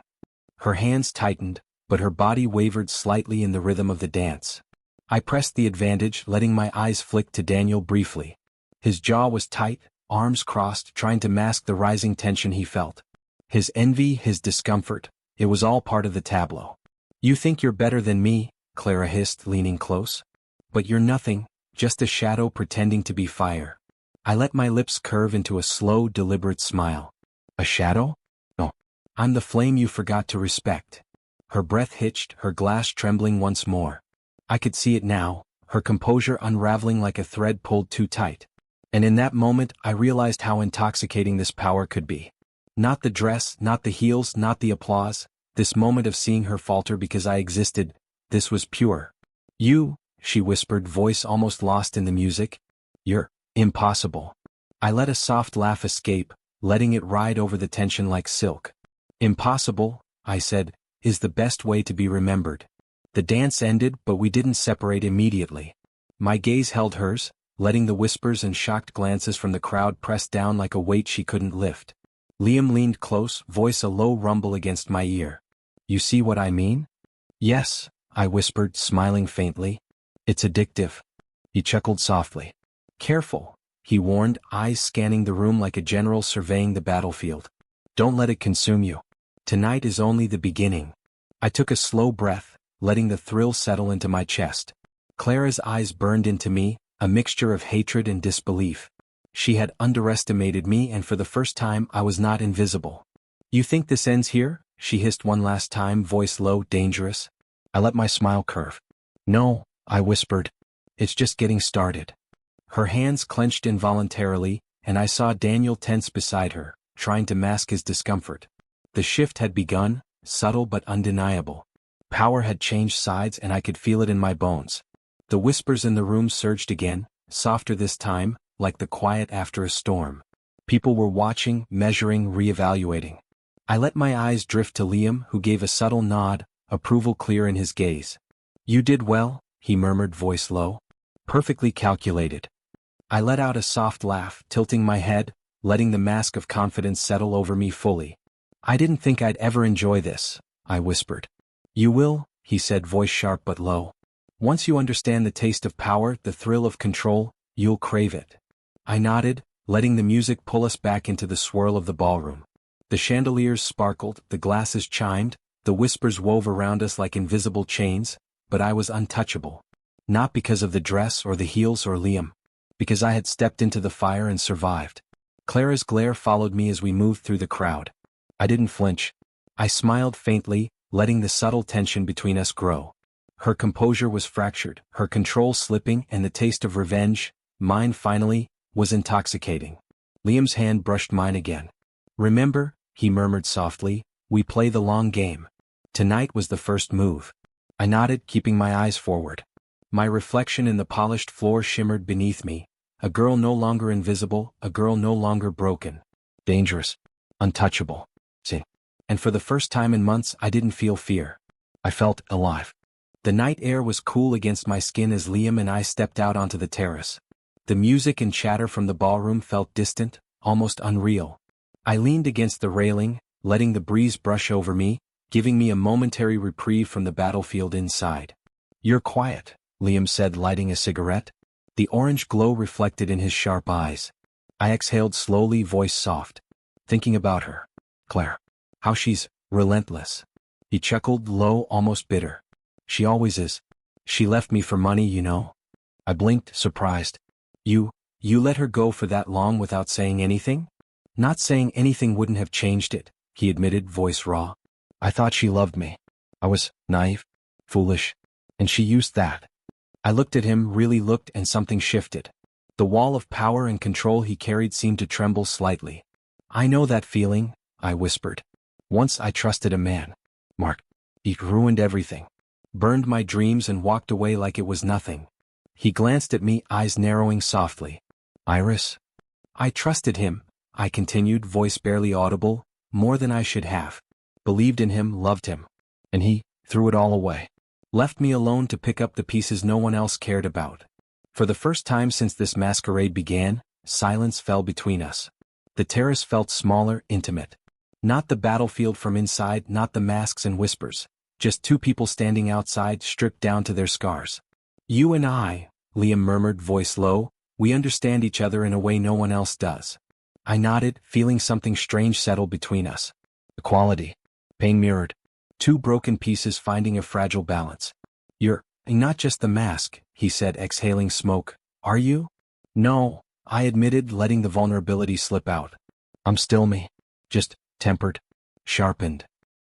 Her hands tightened, but her body wavered slightly in the rhythm of the dance. I pressed the advantage, letting my eyes flick to Daniel briefly. His jaw was tight, arms crossed, trying to mask the rising tension he felt. His envy, his discomfort, it was all part of the tableau. "You think you're better than me," Clara hissed, leaning close. "But you're nothing, just a shadow pretending to be fire." I let my lips curve into a slow, deliberate smile. "A shadow? No. I'm the flame you forgot to respect." Her breath hitched, her glass trembling once more. I could see it now, her composure unraveling like a thread pulled too tight. And in that moment I realized how intoxicating this power could be. Not the dress, not the heels, not the applause, this moment of seeing her falter because I existed, this was pure. "You," she whispered, voice almost lost in the music. "You're impossible." I let a soft laugh escape, letting it ride over the tension like silk. "Impossible," I said, "is the best way to be remembered." The dance ended, but we didn't separate immediately. My gaze held hers, letting the whispers and shocked glances from the crowd press down like a weight she couldn't lift. Liam leaned close, voice a low rumble against my ear. "You see what I mean?" "Yes," I whispered, smiling faintly. "It's addictive." He chuckled softly. "Careful," he warned, eyes scanning the room like a general surveying the battlefield. "Don't let it consume you. Tonight is only the beginning." I took a slow breath, letting the thrill settle into my chest. Clara's eyes burned into me, a mixture of hatred and disbelief. She had underestimated me, and for the first time I was not invisible. "You think this ends here?" she hissed one last time, voice low, dangerous. I let my smile curve. "No," I whispered. "It's just getting started." Her hands clenched involuntarily, and I saw Daniel tense beside her, trying to mask his discomfort. The shift had begun, subtle but undeniable. Power had changed sides, and I could feel it in my bones. The whispers in the room surged again, softer this time, like the quiet after a storm. People were watching, measuring, reevaluating. I let my eyes drift to Liam, who gave a subtle nod, approval clear in his gaze. "You did well," he murmured, voice low. "Perfectly calculated." I let out a soft laugh, tilting my head, letting the mask of confidence settle over me fully. I didn't think I'd ever enjoy this, I whispered. You will, he said, voice sharp but low. Once you understand the taste of power, the thrill of control, you'll crave it. I nodded, letting the music pull us back into the swirl of the ballroom. The chandeliers sparkled, the glasses chimed, the whispers wove around us like invisible chains, but I was untouchable. Not because of the dress or the heels or Liam. Because I had stepped into the fire and survived. Clara's glare followed me as we moved through the crowd. I didn't flinch. I smiled faintly, letting the subtle tension between us grow. Her composure was fractured, her control slipping, and the taste of revenge, mine finally, was intoxicating. Liam's hand brushed mine again. Remember, he murmured softly, we play the long game. Tonight was the first move. I nodded, keeping my eyes forward. My reflection in the polished floor shimmered beneath me. A girl no longer invisible, a girl no longer broken. Dangerous. Untouchable. And for the first time in months I didn't feel fear. I felt alive. The night air was cool against my skin as Liam and I stepped out onto the terrace. The music and chatter from the ballroom felt distant, almost unreal. I leaned against the railing, letting the breeze brush over me, giving me a momentary reprieve from the battlefield inside. You're quiet, Liam said, lighting a cigarette. The orange glow reflected in his sharp eyes. I exhaled slowly, voice soft. Thinking about her. Claire. How she's relentless. He chuckled low, almost bitter. She always is. She left me for money, you know. I blinked, surprised. You let her go for that long without saying anything? Not saying anything wouldn't have changed it, he admitted, voice raw. I thought she loved me. I was naive, foolish, and she used that. I looked at him, really looked, and something shifted. The wall of power and control he carried seemed to tremble slightly. I know that feeling, I whispered. Once I trusted a man. Mark. He ruined everything. Burned my dreams and walked away like it was nothing. He glanced at me, eyes narrowing softly. Iris? I trusted him, I continued, voice barely audible, more than I should have. Believed in him, loved him. And he threw it all away. Left me alone to pick up the pieces no one else cared about. For the first time since this masquerade began, silence fell between us. The terrace felt smaller, intimate. Not the battlefield from inside, not the masks and whispers. Just two people standing outside, stripped down to their scars. You and I, Liam murmured, voice low, we understand each other in a way no one else does. I nodded, feeling something strange settle between us. Equality. Pain mirrored. Two broken pieces finding a fragile balance. You're not just the mask, he said, exhaling smoke. Are you? No, I admitted, letting the vulnerability slip out. I'm still me. Just tempered. Sharpened.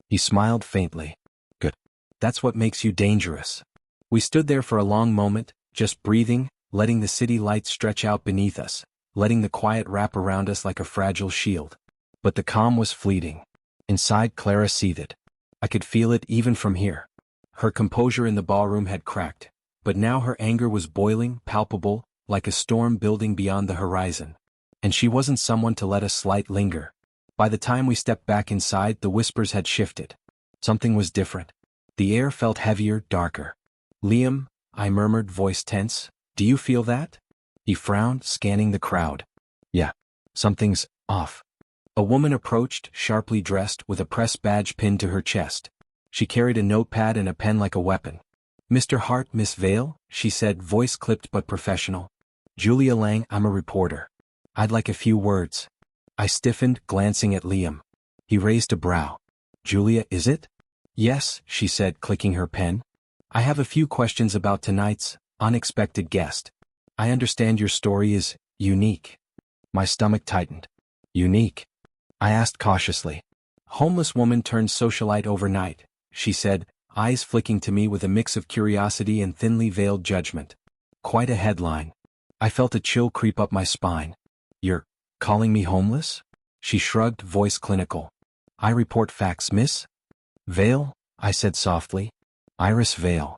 He smiled faintly. Good. That's what makes you dangerous. We stood there for a long moment, just breathing, letting the city lights stretch out beneath us, letting the quiet wrap around us like a fragile shield. But the calm was fleeting. Inside, Clara seethed. I could feel it even from here. Her composure in the ballroom had cracked, but now her anger was boiling, palpable, like a storm building beyond the horizon. And she wasn't someone to let a slight linger. By the time we stepped back inside, the whispers had shifted. Something was different. The air felt heavier, darker. Liam, I murmured, voice tense, do you feel that? He frowned, scanning the crowd. Yeah, something's off. A woman approached, sharply dressed, with a press badge pinned to her chest. She carried a notepad and a pen like a weapon. Mr. Hart, Miss Vale, she said, voice clipped but professional. Julia Lang, I'm a reporter. I'd like a few words. I stiffened, glancing at Liam. He raised a brow. Julia, is it? Yes, she said, clicking her pen. I have a few questions about tonight's unexpected guest. I understand your story is unique. My stomach tightened. Unique? I asked cautiously. Homeless woman turned socialite overnight, she said, eyes flicking to me with a mix of curiosity and thinly veiled judgment. Quite a headline. I felt a chill creep up my spine. You're calling me homeless? She shrugged, voice clinical. I report facts, miss. Vale? I said softly. Iris Vale.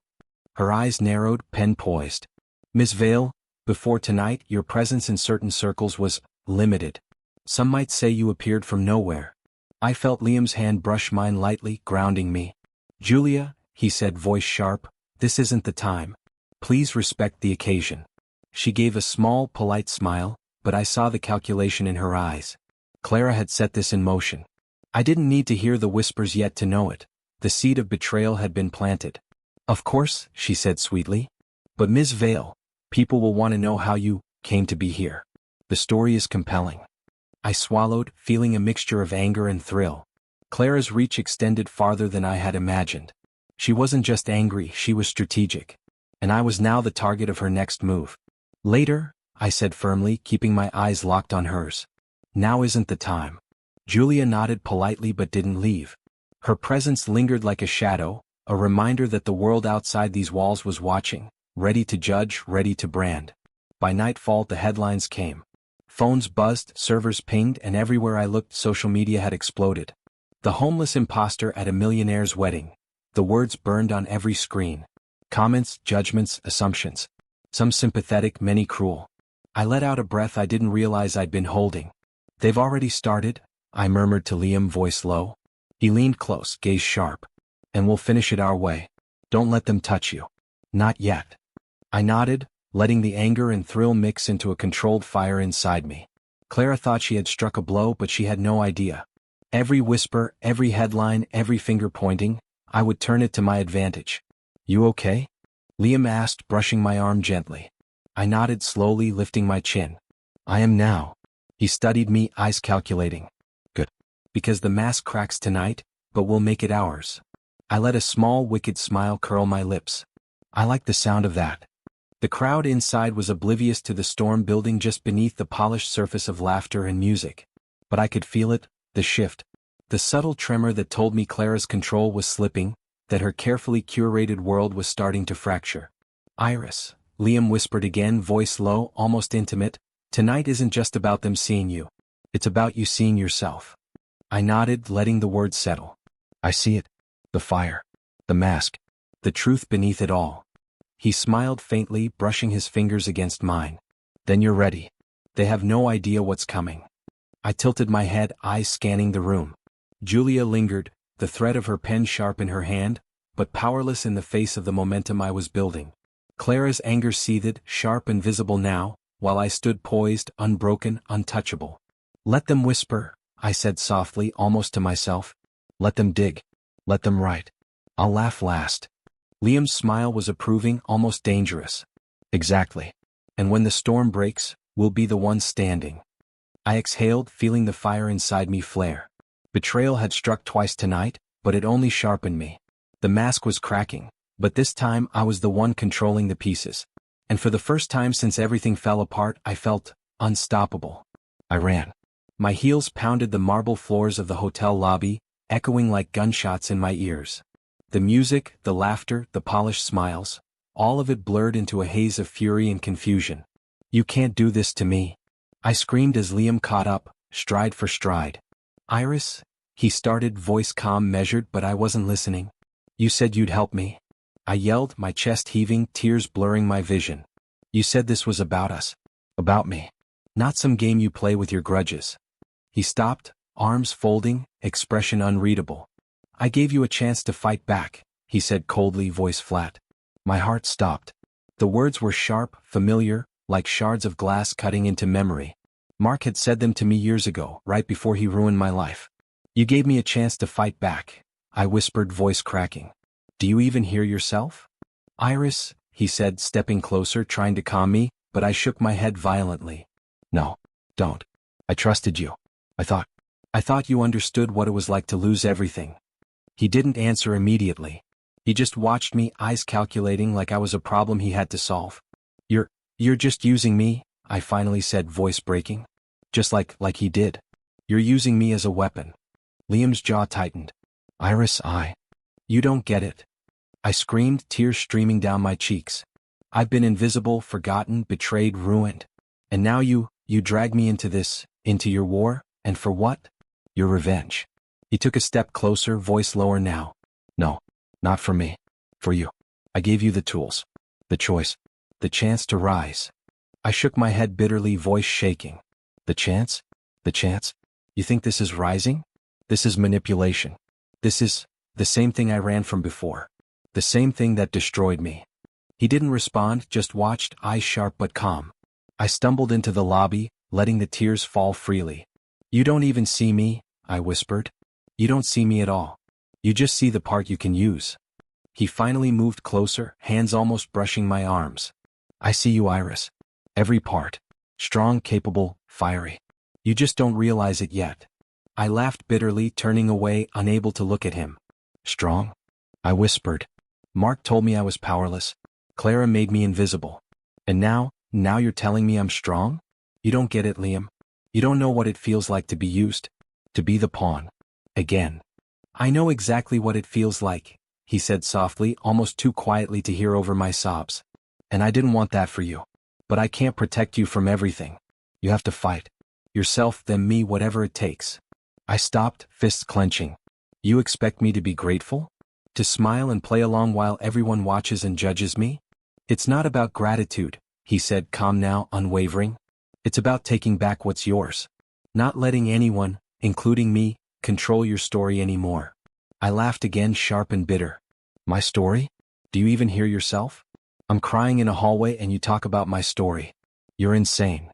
Her eyes narrowed, pen poised. Miss Vale, before tonight your presence in certain circles was limited. Some might say you appeared from nowhere. I felt Liam's hand brush mine lightly, grounding me. Julia, he said, voice sharp, this isn't the time. Please respect the occasion. She gave a small, polite smile, but I saw the calculation in her eyes. Clara had set this in motion. I didn't need to hear the whispers yet to know it. The seed of betrayal had been planted. "Of course," she said sweetly. "But Ms. Vale, people will want to know how you came to be here. The story is compelling." I swallowed, feeling a mixture of anger and thrill. Clara's reach extended farther than I had imagined. She wasn't just angry, she was strategic. And I was now the target of her next move. "Later," I said firmly, keeping my eyes locked on hers. "Now isn't the time." Julia nodded politely but didn't leave. Her presence lingered like a shadow, a reminder that the world outside these walls was watching, ready to judge, ready to brand. By nightfall the headlines came. Phones buzzed, servers pinged, and everywhere I looked social media had exploded. "The homeless imposter at a millionaire's wedding." The words burned on every screen. Comments, judgments, assumptions. Some sympathetic, many cruel. I let out a breath I didn't realize I'd been holding. "They've already started," I murmured to Liam, voice low. He leaned close, gaze sharp. "And we'll finish it our way. Don't let them touch you." "Not yet." I nodded, letting the anger and thrill mix into a controlled fire inside me. Clara thought she had struck a blow, but she had no idea. Every whisper, every headline, every finger pointing, I would turn it to my advantage. "You okay?" Liam asked, brushing my arm gently. I nodded slowly, lifting my chin. "I am now." He studied me, eyes calculating. "Good. Because the mask cracks tonight, but we'll make it ours." I let a small, wicked smile curl my lips. I liked the sound of that. The crowd inside was oblivious to the storm building just beneath the polished surface of laughter and music. But I could feel it, the shift. The subtle tremor that told me Clara's control was slipping, that her carefully curated world was starting to fracture. "Iris," Liam whispered again, voice low, almost intimate, "tonight isn't just about them seeing you. It's about you seeing yourself." I nodded, letting the words settle. "I see it. The fire. The mask. The truth beneath it all." He smiled faintly, brushing his fingers against mine. "Then you're ready. They have no idea what's coming." I tilted my head, eyes scanning the room. Julia lingered, the thread of her pen sharp in her hand, but powerless in the face of the momentum I was building. Clara's anger seethed, sharp and visible now, while I stood poised, unbroken, untouchable. "Let them whisper," I said softly, almost to myself. "Let them dig. Let them write. I'll laugh last." Liam's smile was approving, almost dangerous. "Exactly. And when the storm breaks, we'll be the ones standing." I exhaled, feeling the fire inside me flare. Betrayal had struck twice tonight, but it only sharpened me. The mask was cracking, but this time I was the one controlling the pieces. And for the first time since everything fell apart, I felt unstoppable. I ran. My heels pounded the marble floors of the hotel lobby, echoing like gunshots in my ears. The music, the laughter, the polished smiles, all of it blurred into a haze of fury and confusion. "You can't do this to me," I screamed as Liam caught up, stride for stride. "Iris," he started, voice calm, measured, but I wasn't listening. "You said you'd help me." I yelled, my chest heaving, tears blurring my vision. "You said this was about us. About me. Not some game you play with your grudges." He stopped, arms folding, expression unreadable. "I gave you a chance to fight back," he said coldly, voice flat. My heart stopped. The words were sharp, familiar, like shards of glass cutting into memory. Mark had said them to me years ago, right before he ruined my life. "You gave me a chance to fight back," I whispered, voice cracking. "Do you even hear yourself?" "Iris," he said, stepping closer, trying to calm me, but I shook my head violently. "No, don't. I trusted you. I thought you understood what it was like to lose everything." He didn't answer immediately. He just watched me, eyes calculating, like I was a problem he had to solve. You're just using me," I finally said, voice breaking. Just like he did. "You're using me as a weapon." Liam's jaw tightened. "Iris, You don't get it." I screamed, tears streaming down my cheeks. "I've been invisible, forgotten, betrayed, ruined. And now you drag me into this, into your war, and for what? Your revenge." He took a step closer, voice lower now. "No, not for me. For you. I gave you the tools. The choice. The chance to rise." I shook my head bitterly, voice shaking. "The chance? The chance? You think this is rising? This is manipulation. This is the same thing I ran from before. The same thing that destroyed me." He didn't respond, just watched, eyes sharp but calm. I stumbled into the lobby, letting the tears fall freely. You don't even see me, I whispered. You don't see me at all. You just see the part you can use. He finally moved closer, hands almost brushing my arms. I see you, Iris. Every part. Strong, capable, fiery. You just don't realize it yet. I laughed bitterly, turning away, unable to look at him. Strong? I whispered. Mark told me I was powerless. Clara made me invisible. And now you're telling me I'm strong? You don't get it, Liam. You don't know what it feels like to be used. To be the pawn. Again. I know exactly what it feels like, he said softly, almost too quietly to hear over my sobs. And I didn't want that for you. But I can't protect you from everything. You have to fight. Yourself, then me, whatever it takes. I stopped, fists clenching. You expect me to be grateful? To smile and play along while everyone watches and judges me? It's not about gratitude, he said, calm now, unwavering. It's about taking back what's yours. Not letting anyone, including me, control your story anymore. I laughed again, sharp and bitter. My story? Do you even hear yourself? I'm crying in a hallway and you talk about my story. You're insane.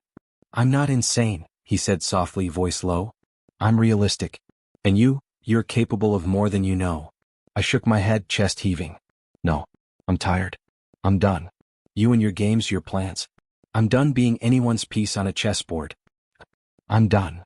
I'm not insane, he said softly, voice low. I'm realistic. And you're capable of more than you know. I shook my head, chest heaving. No. I'm tired. I'm done. You and your games, your plans. I'm done being anyone's piece on a chessboard. I'm done.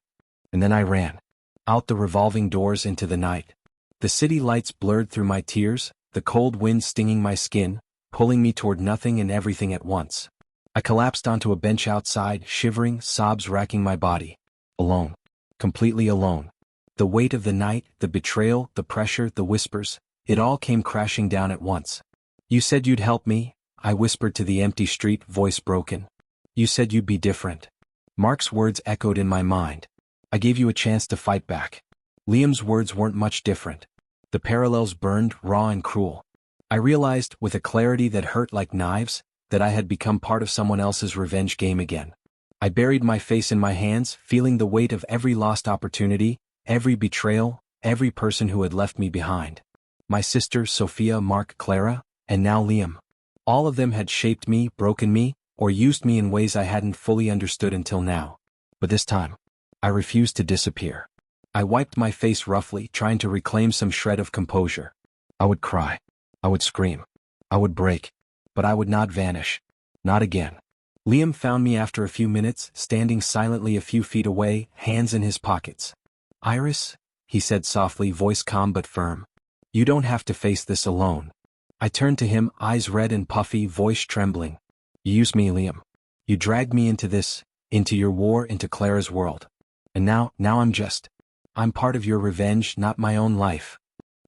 And then I ran. Out the revolving doors into the night. The city lights blurred through my tears, the cold wind stinging my skin, pulling me toward nothing and everything at once. I collapsed onto a bench outside, shivering, sobs racking my body. Alone. Completely alone. The weight of the night, the betrayal, the pressure, the whispers, it all came crashing down at once. You said you'd help me, I whispered to the empty street, voice broken. You said you'd be different. Mark's words echoed in my mind. I gave you a chance to fight back. Liam's words weren't much different. The parallels burned, raw and cruel. I realized, with a clarity that hurt like knives, that I had become part of someone else's revenge game again. I buried my face in my hands, feeling the weight of every lost opportunity, every betrayal, every person who had left me behind. My sister, Sophia, Mark, Clara, and now Liam. All of them had shaped me, broken me, or used me in ways I hadn't fully understood until now. But this time, I refused to disappear. I wiped my face roughly, trying to reclaim some shred of composure. I would cry. I would scream. I would break. But I would not vanish. Not again. Liam found me after a few minutes, standing silently a few feet away, hands in his pockets. Iris, he said softly, voice calm but firm. You don't have to face this alone. I turned to him, eyes red and puffy, voice trembling. You used me, Liam. You dragged me into this, into your war, into Clara's world. And now I'm part of your revenge, not my own life.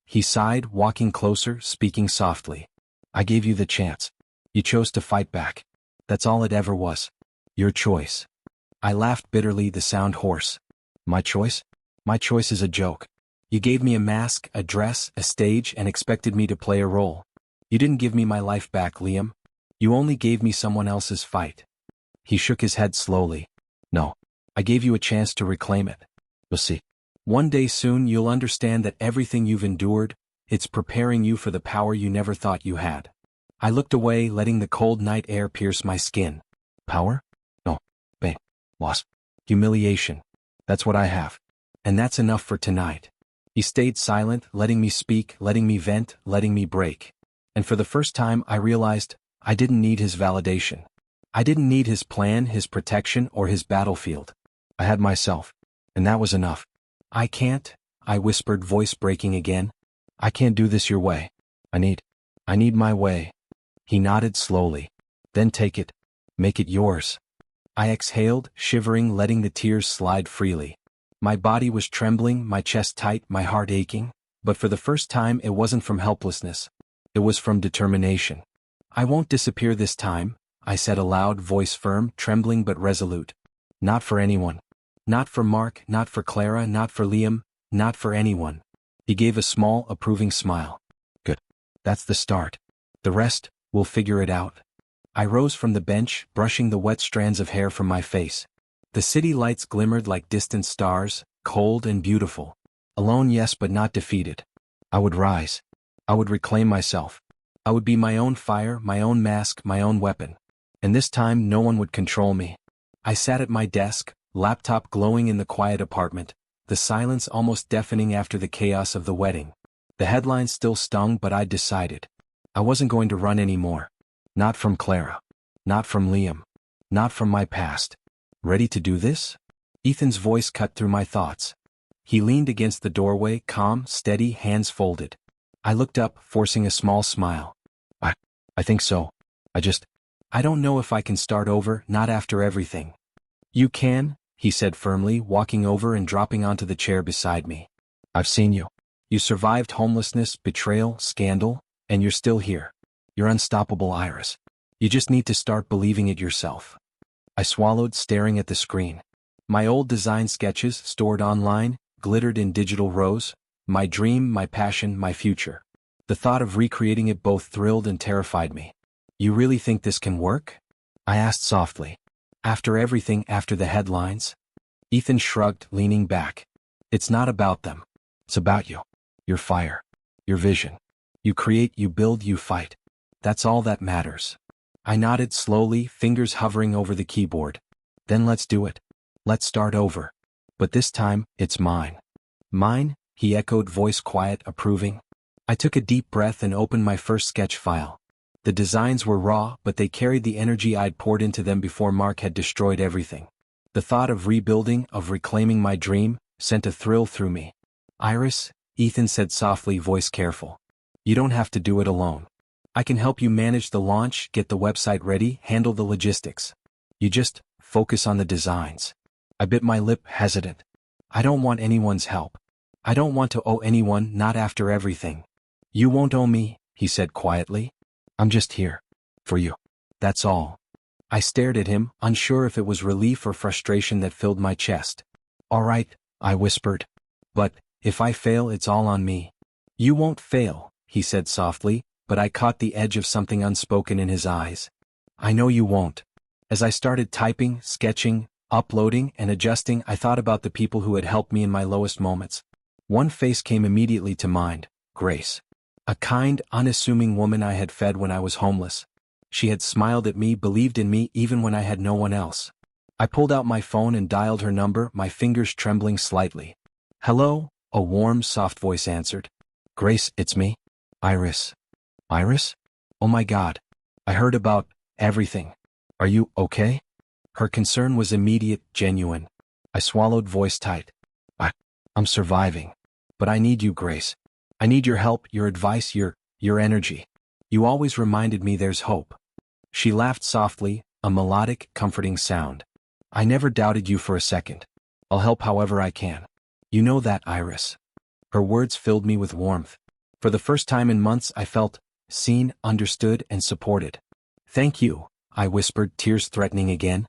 He sighed, walking closer, speaking softly. I gave you the chance. You chose to fight back. That's all it ever was. Your choice. I laughed bitterly, the sound hoarse. My choice? My choice is a joke. You gave me a mask, a dress, a stage, and expected me to play a role. You didn't give me my life back, Liam. You only gave me someone else's fight. He shook his head slowly. No. I gave you a chance to reclaim it. You'll see. One day soon you'll understand that everything you've endured, it's preparing you for the power you never thought you had. I looked away, letting the cold night air pierce my skin. Power? No. Pain. Loss. Humiliation. That's what I have. And that's enough for tonight. He stayed silent, letting me speak, letting me vent, letting me break. And for the first time I realized I didn't need his validation. I didn't need his plan, his protection, or his battlefield. I had myself. And that was enough. I can't, I whispered, voice breaking again. I can't do this your way. I need my way. He nodded slowly. Then take it. Make it yours. I exhaled, shivering, letting the tears slide freely. My body was trembling, my chest tight, my heart aching, but for the first time it wasn't from helplessness. It was from determination. I won't disappear this time, I said aloud, voice firm, trembling but resolute. Not for anyone. Not for Mark, not for Clara, not for Liam, not for anyone. He gave a small, approving smile. Good. That's the start. The rest, we'll figure it out. I rose from the bench, brushing the wet strands of hair from my face. The city lights glimmered like distant stars, cold and beautiful. Alone, yes, but not defeated. I would rise. I would reclaim myself. I would be my own fire, my own mask, my own weapon. And this time no one would control me. I sat at my desk, laptop glowing in the quiet apartment, the silence almost deafening after the chaos of the wedding. The headlines still stung, but I'd decided. I wasn't going to run anymore. Not from Clara. Not from Liam. Not from my past. Ready to do this? Ethan's voice cut through my thoughts. He leaned against the doorway, calm, steady, hands folded. I looked up, forcing a small smile. I think so. I don't know if I can start over, not after everything. You can, he said firmly, walking over and dropping onto the chair beside me. I've seen you. You survived homelessness, betrayal, scandal, and you're still here. You're unstoppable, Iris. You just need to start believing it yourself. I swallowed, staring at the screen. My old design sketches, stored online, glittered in digital rows. My dream, my passion, my future. The thought of recreating it both thrilled and terrified me. You really think this can work? I asked softly. After everything, after the headlines? Ethan shrugged, leaning back. It's not about them. It's about you. Your fire. Your vision. You create, you build, you fight. That's all that matters. I nodded slowly, fingers hovering over the keyboard. Then let's do it. Let's start over. But this time, it's mine. Mine? He echoed, voice quiet, approving. I took a deep breath and opened my first sketch file. The designs were raw, but they carried the energy I'd poured into them before Mark had destroyed everything. The thought of rebuilding, of reclaiming my dream, sent a thrill through me. Iris, Ethan said softly, voice careful. You don't have to do it alone. I can help you manage the launch, get the website ready, handle the logistics. You just focus on the designs. I bit my lip, hesitant. I don't want anyone's help. I don't want to owe anyone, not after everything. You won't owe me, he said quietly. I'm just here. For you. That's all. I stared at him, unsure if it was relief or frustration that filled my chest. All right, I whispered. But, if I fail, it's all on me. You won't fail, he said softly, but I caught the edge of something unspoken in his eyes. I know you won't. As I started typing, sketching, uploading, and adjusting, I thought about the people who had helped me in my lowest moments. One face came immediately to mind, Grace. A kind, unassuming woman I had fed when I was homeless. She had smiled at me, believed in me even when I had no one else. I pulled out my phone and dialed her number, my fingers trembling slightly. Hello, a warm, soft voice answered. Grace, it's me. Iris. Iris? Oh my God. I heard about everything. Are you okay? Her concern was immediate, genuine. I swallowed, voice tight. I'm surviving. But I need you, Grace. I need your help, your advice, your energy. You always reminded me there's hope. She laughed softly, a melodic, comforting sound. I never doubted you for a second. I'll help however I can. You know that, Iris. Her words filled me with warmth. For the first time in months, I felt seen, understood, and supported. Thank you, I whispered, tears threatening again.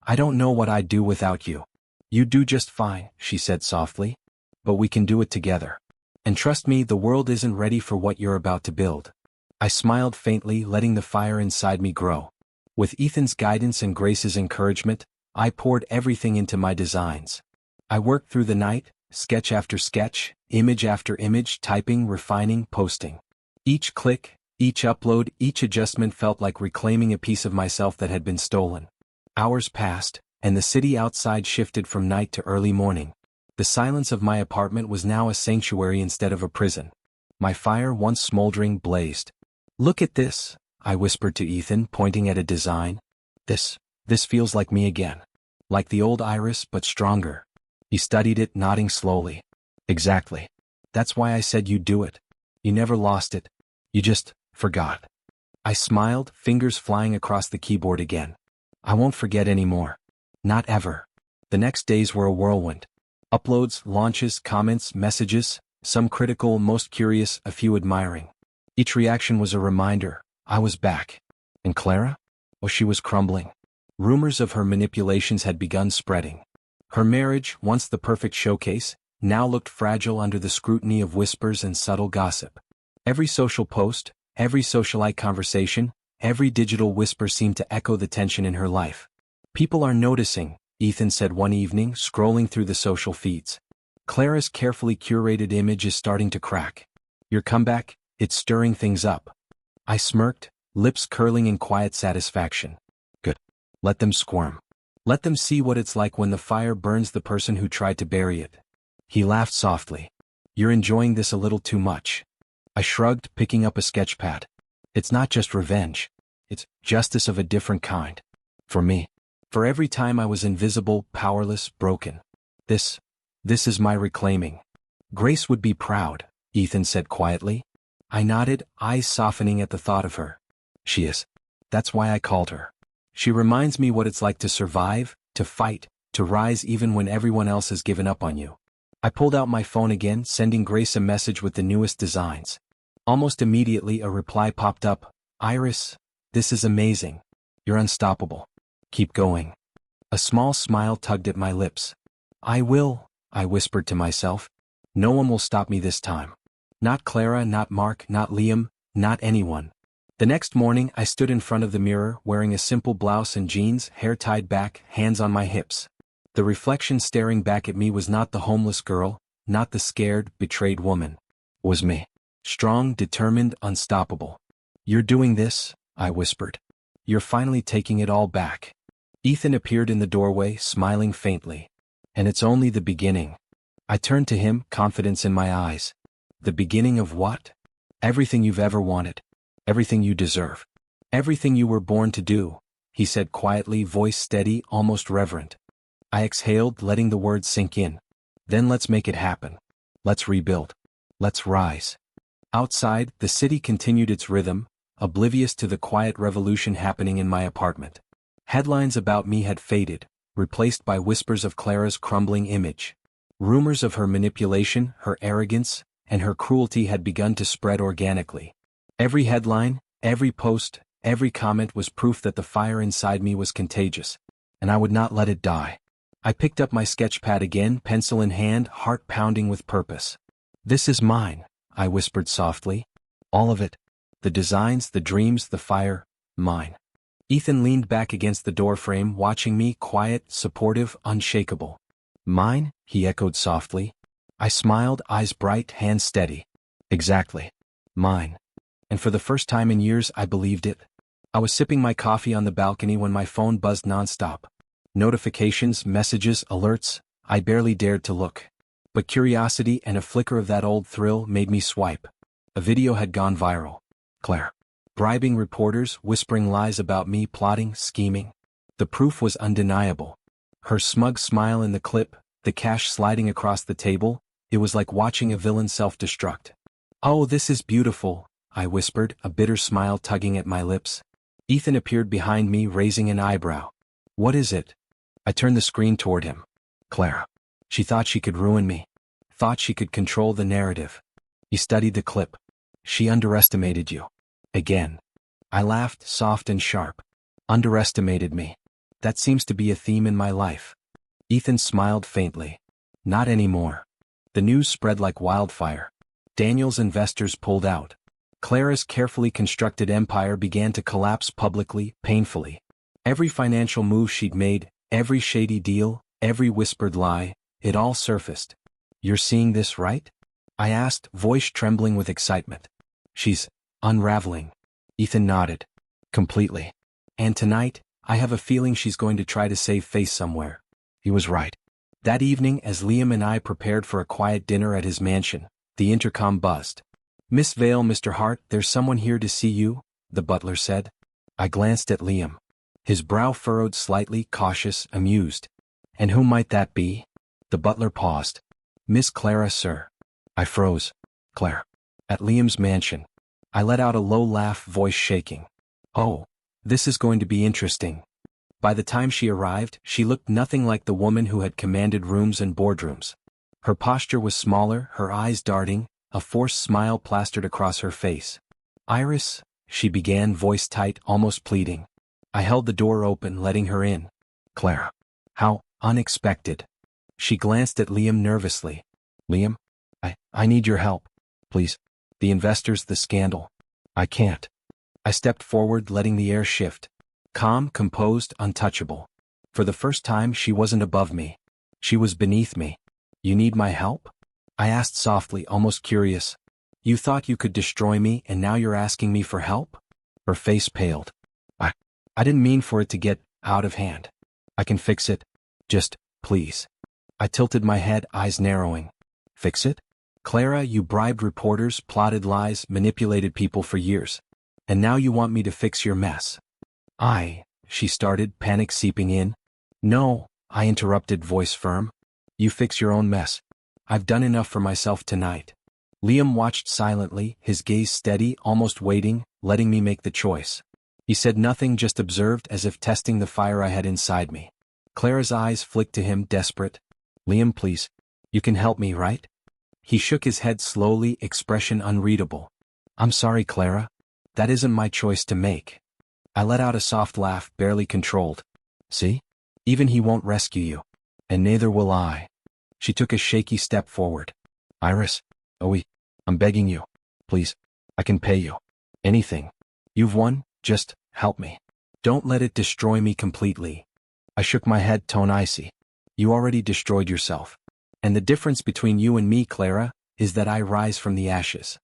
I don't know what I'd do without you. You do just fine, she said softly. But we can do it together. And trust me, the world isn't ready for what you're about to build. I smiled faintly, letting the fire inside me grow. With Ethan's guidance and Grace's encouragement, I poured everything into my designs. I worked through the night, sketch after sketch, image after image, typing, refining, posting. Each click, each upload, each adjustment felt like reclaiming a piece of myself that had been stolen. Hours passed, and the city outside shifted from night to early morning. The silence of my apartment was now a sanctuary instead of a prison. My fire, once smoldering, blazed. Look at this, I whispered to Ethan, pointing at a design. This feels like me again. Like the old Iris, but stronger. He studied it, nodding slowly. Exactly. That's why I said you'd do it. You never lost it. You just forgot. I smiled, fingers flying across the keyboard again. I won't forget anymore. Not ever. The next days were a whirlwind. Uploads, launches, comments, messages, some critical, most curious, a few admiring. Each reaction was a reminder, I was back. And Clara? Oh, she was crumbling. Rumors of her manipulations had begun spreading. Her marriage, once the perfect showcase, now looked fragile under the scrutiny of whispers and subtle gossip. Every social post, every socialite conversation, every digital whisper seemed to echo the tension in her life. People are noticing, Ethan said one evening, scrolling through the social feeds. Clara's carefully curated image is starting to crack. Your comeback, it's stirring things up. I smirked, lips curling in quiet satisfaction. Good. Let them squirm. Let them see what it's like when the fire burns the person who tried to bury it. He laughed softly. You're enjoying this a little too much. I shrugged, picking up a sketch pad. It's not just revenge. It's justice of a different kind. For me. For every time I was invisible, powerless, broken. This is my reclaiming. Grace would be proud, Ethan said quietly. I nodded, eyes softening at the thought of her. She is. That's why I called her. She reminds me what it's like to survive, to fight, to rise even when everyone else has given up on you. I pulled out my phone again, sending Grace a message with the newest designs. Almost immediately a reply popped up. Iris, this is amazing. You're unstoppable. Keep going. A small smile tugged at my lips. I will, I whispered to myself. No one will stop me this time. Not Clara, not Mark, not Liam, not anyone. The next morning I stood in front of the mirror wearing a simple blouse and jeans, hair tied back, hands on my hips. The reflection staring back at me was not the homeless girl, not the scared, betrayed woman. It was me. Strong, determined, unstoppable. You're doing this, I whispered. You're finally taking it all back. Ethan appeared in the doorway, smiling faintly. And it's only the beginning. I turned to him, confidence in my eyes. The beginning of what? Everything you've ever wanted. Everything you deserve. Everything you were born to do, he said quietly, voice steady, almost reverent. I exhaled, letting the words sink in. Then let's make it happen. Let's rebuild. Let's rise. Outside, the city continued its rhythm, oblivious to the quiet revolution happening in my apartment. Headlines about me had faded, replaced by whispers of Clara's crumbling image. Rumors of her manipulation, her arrogance, and her cruelty had begun to spread organically. Every headline, every post, every comment was proof that the fire inside me was contagious, and I would not let it die. I picked up my sketch pad again, pencil in hand, heart pounding with purpose. This is mine, I whispered softly. All of it. The designs, the dreams, the fire, mine. Ethan leaned back against the doorframe, watching me, quiet, supportive, unshakable. Mine? He echoed softly. I smiled, eyes bright, hands steady. Exactly. Mine. And for the first time in years, I believed it. I was sipping my coffee on the balcony when my phone buzzed nonstop. Notifications, messages, alerts, I barely dared to look. But curiosity and a flicker of that old thrill made me swipe. A video had gone viral. Claire. Bribing reporters, whispering lies about me, plotting, scheming. The proof was undeniable. Her smug smile in the clip, the cash sliding across the table, it was like watching a villain self-destruct. Oh, this is beautiful, I whispered, a bitter smile tugging at my lips. Ethan appeared behind me, raising an eyebrow. What is it? I turned the screen toward him. Clara. She thought she could ruin me. Thought she could control the narrative. He studied the clip. She underestimated you. Again. I laughed, soft and sharp. Underestimated me. That seems to be a theme in my life. Ethan smiled faintly. Not anymore. The news spread like wildfire. Daniel's investors pulled out. Clara's carefully constructed empire began to collapse publicly, painfully. Every financial move she'd made, every shady deal, every whispered lie, it all surfaced. You're seeing this, right? I asked, voice trembling with excitement. She's unraveling. Ethan nodded. Completely. And tonight, I have a feeling she's going to try to save face somewhere. He was right. That evening, as Liam and I prepared for a quiet dinner at his mansion, the intercom buzzed. Miss Vale, Mr. Hart, there's someone here to see you, the butler said. I glanced at Liam. His brow furrowed slightly, cautious, amused. And who might that be? The butler paused. Miss Clara, sir. I froze. Claire. At Liam's mansion. I let out a low laugh, voice shaking. Oh, this is going to be interesting. By the time she arrived, she looked nothing like the woman who had commanded rooms and boardrooms. Her posture was smaller, her eyes darting, a forced smile plastered across her face. Iris, she began, voice tight, almost pleading. I held the door open, letting her in. Clara. How unexpected. She glanced at Liam nervously. Liam? I need your help. Please. The investors, the scandal. I can't. I stepped forward, letting the air shift. Calm, composed, untouchable. For the first time, she wasn't above me. She was beneath me. You need my help? I asked softly, almost curious. You thought you could destroy me, and now you're asking me for help? Her face paled. I didn't mean for it to get out of hand. I can fix it. Just, please. I tilted my head, eyes narrowing. Fix it? Clara, you bribed reporters, plotted lies, manipulated people for years. And now you want me to fix your mess. She started, panic seeping in. No, I interrupted, voice firm. You fix your own mess. I've done enough for myself tonight. Liam watched silently, his gaze steady, almost waiting, letting me make the choice. He said nothing, just observed as if testing the fire I had inside me. Clara's eyes flicked to him, desperate. Liam, please. You can help me, right? He shook his head slowly, expression unreadable. I'm sorry, Clara. That isn't my choice to make. I let out a soft laugh, barely controlled. See? Even he won't rescue you. And neither will I. She took a shaky step forward. Iris. I'm begging you. Please. I can pay you. Anything. You've won, just help me. Don't let it destroy me completely. I shook my head, tone icy. You already destroyed yourself. And the difference between you and me, Clara, is that I rise from the ashes.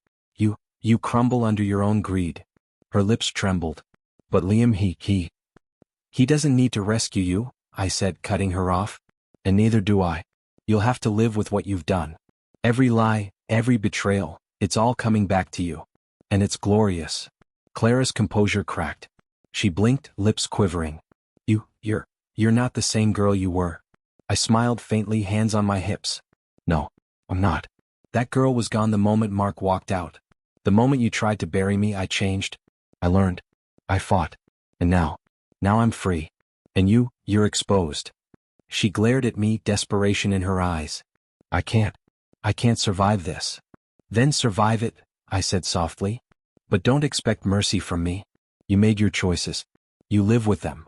You crumble under your own greed. Her lips trembled. But Liam, he doesn't need to rescue you, I said, cutting her off. And neither do I. You'll have to live with what you've done. Every lie, every betrayal, it's all coming back to you. And it's glorious. Clara's composure cracked. She blinked, lips quivering. You're not the same girl you were. I smiled faintly, hands on my hips. No, I'm not. That girl was gone the moment Mark walked out. The moment you tried to bury me, I changed. I learned. I fought. And now I'm free. And you're exposed. She glared at me, desperation in her eyes. I can't survive this. Then survive it, I said softly. But don't expect mercy from me. You made your choices. You live with them.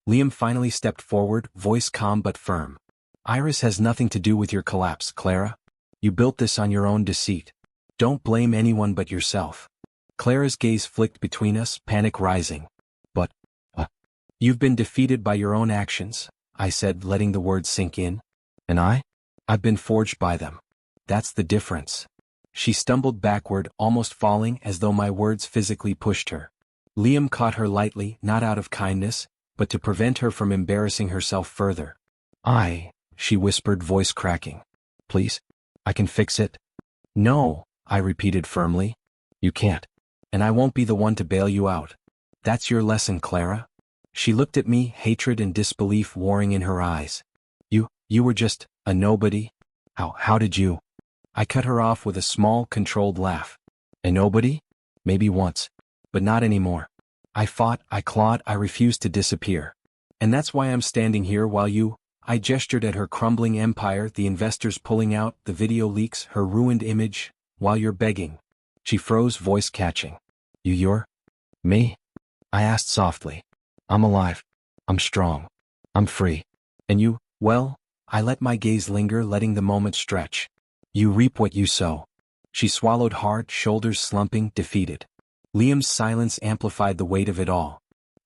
Liam finally stepped forward, voice calm but firm. Iris has nothing to do with your collapse, Clara. You built this on your own deceit. Don't blame anyone but yourself. Clara's gaze flicked between us, panic rising. But, you've been defeated by your own actions, I said, letting the words sink in. And I've been forged by them. That's the difference. She stumbled backward, almost falling, as though my words physically pushed her. Liam caught her lightly, not out of kindness, but to prevent her from embarrassing herself further. She whispered, voice cracking. Please? I can fix it. No, I repeated firmly. You can't. And I won't be the one to bail you out. That's your lesson, Clara. She looked at me, hatred and disbelief warring in her eyes. You were just a nobody? How did you? I cut her off with a small, controlled laugh. A nobody? Maybe once. But not anymore. I fought, I clawed, I refused to disappear. And that's why I'm standing here while I gestured at her crumbling empire, the investors pulling out, the video leaks, her ruined image, while you're begging. She froze, voice catching. You're? Me? I asked softly. I'm alive. I'm strong. I'm free. And you, well, I let my gaze linger, letting the moment stretch. You reap what you sow. She swallowed hard, shoulders slumping, defeated. Liam's silence amplified the weight of it all.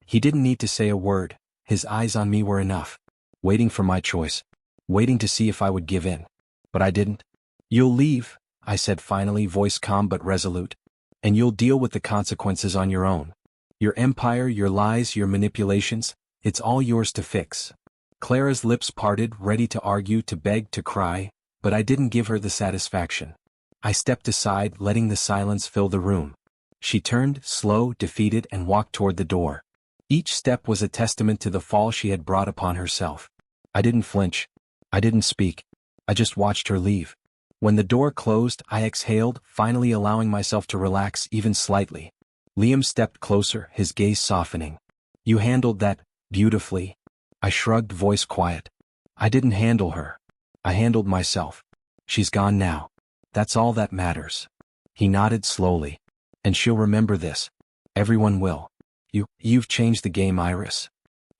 He didn't need to say a word, his eyes on me were enough. Waiting for my choice. Waiting to see if I would give in. But I didn't. You'll leave, I said finally, voice calm but resolute. And you'll deal with the consequences on your own. Your empire, your lies, your manipulations, it's all yours to fix. Clara's lips parted, ready to argue, to beg, to cry, but I didn't give her the satisfaction. I stepped aside, letting the silence fill the room. She turned, slow, defeated, and walked toward the door. Each step was a testament to the fall she had brought upon herself. I didn't flinch. I didn't speak. I just watched her leave. When the door closed, I exhaled, finally allowing myself to relax even slightly. Liam stepped closer, his gaze softening. You handled that beautifully. I shrugged, voice quiet. I didn't handle her. I handled myself. She's gone now. That's all that matters. He nodded slowly. And she'll remember this. Everyone will. You've changed the game, Iris.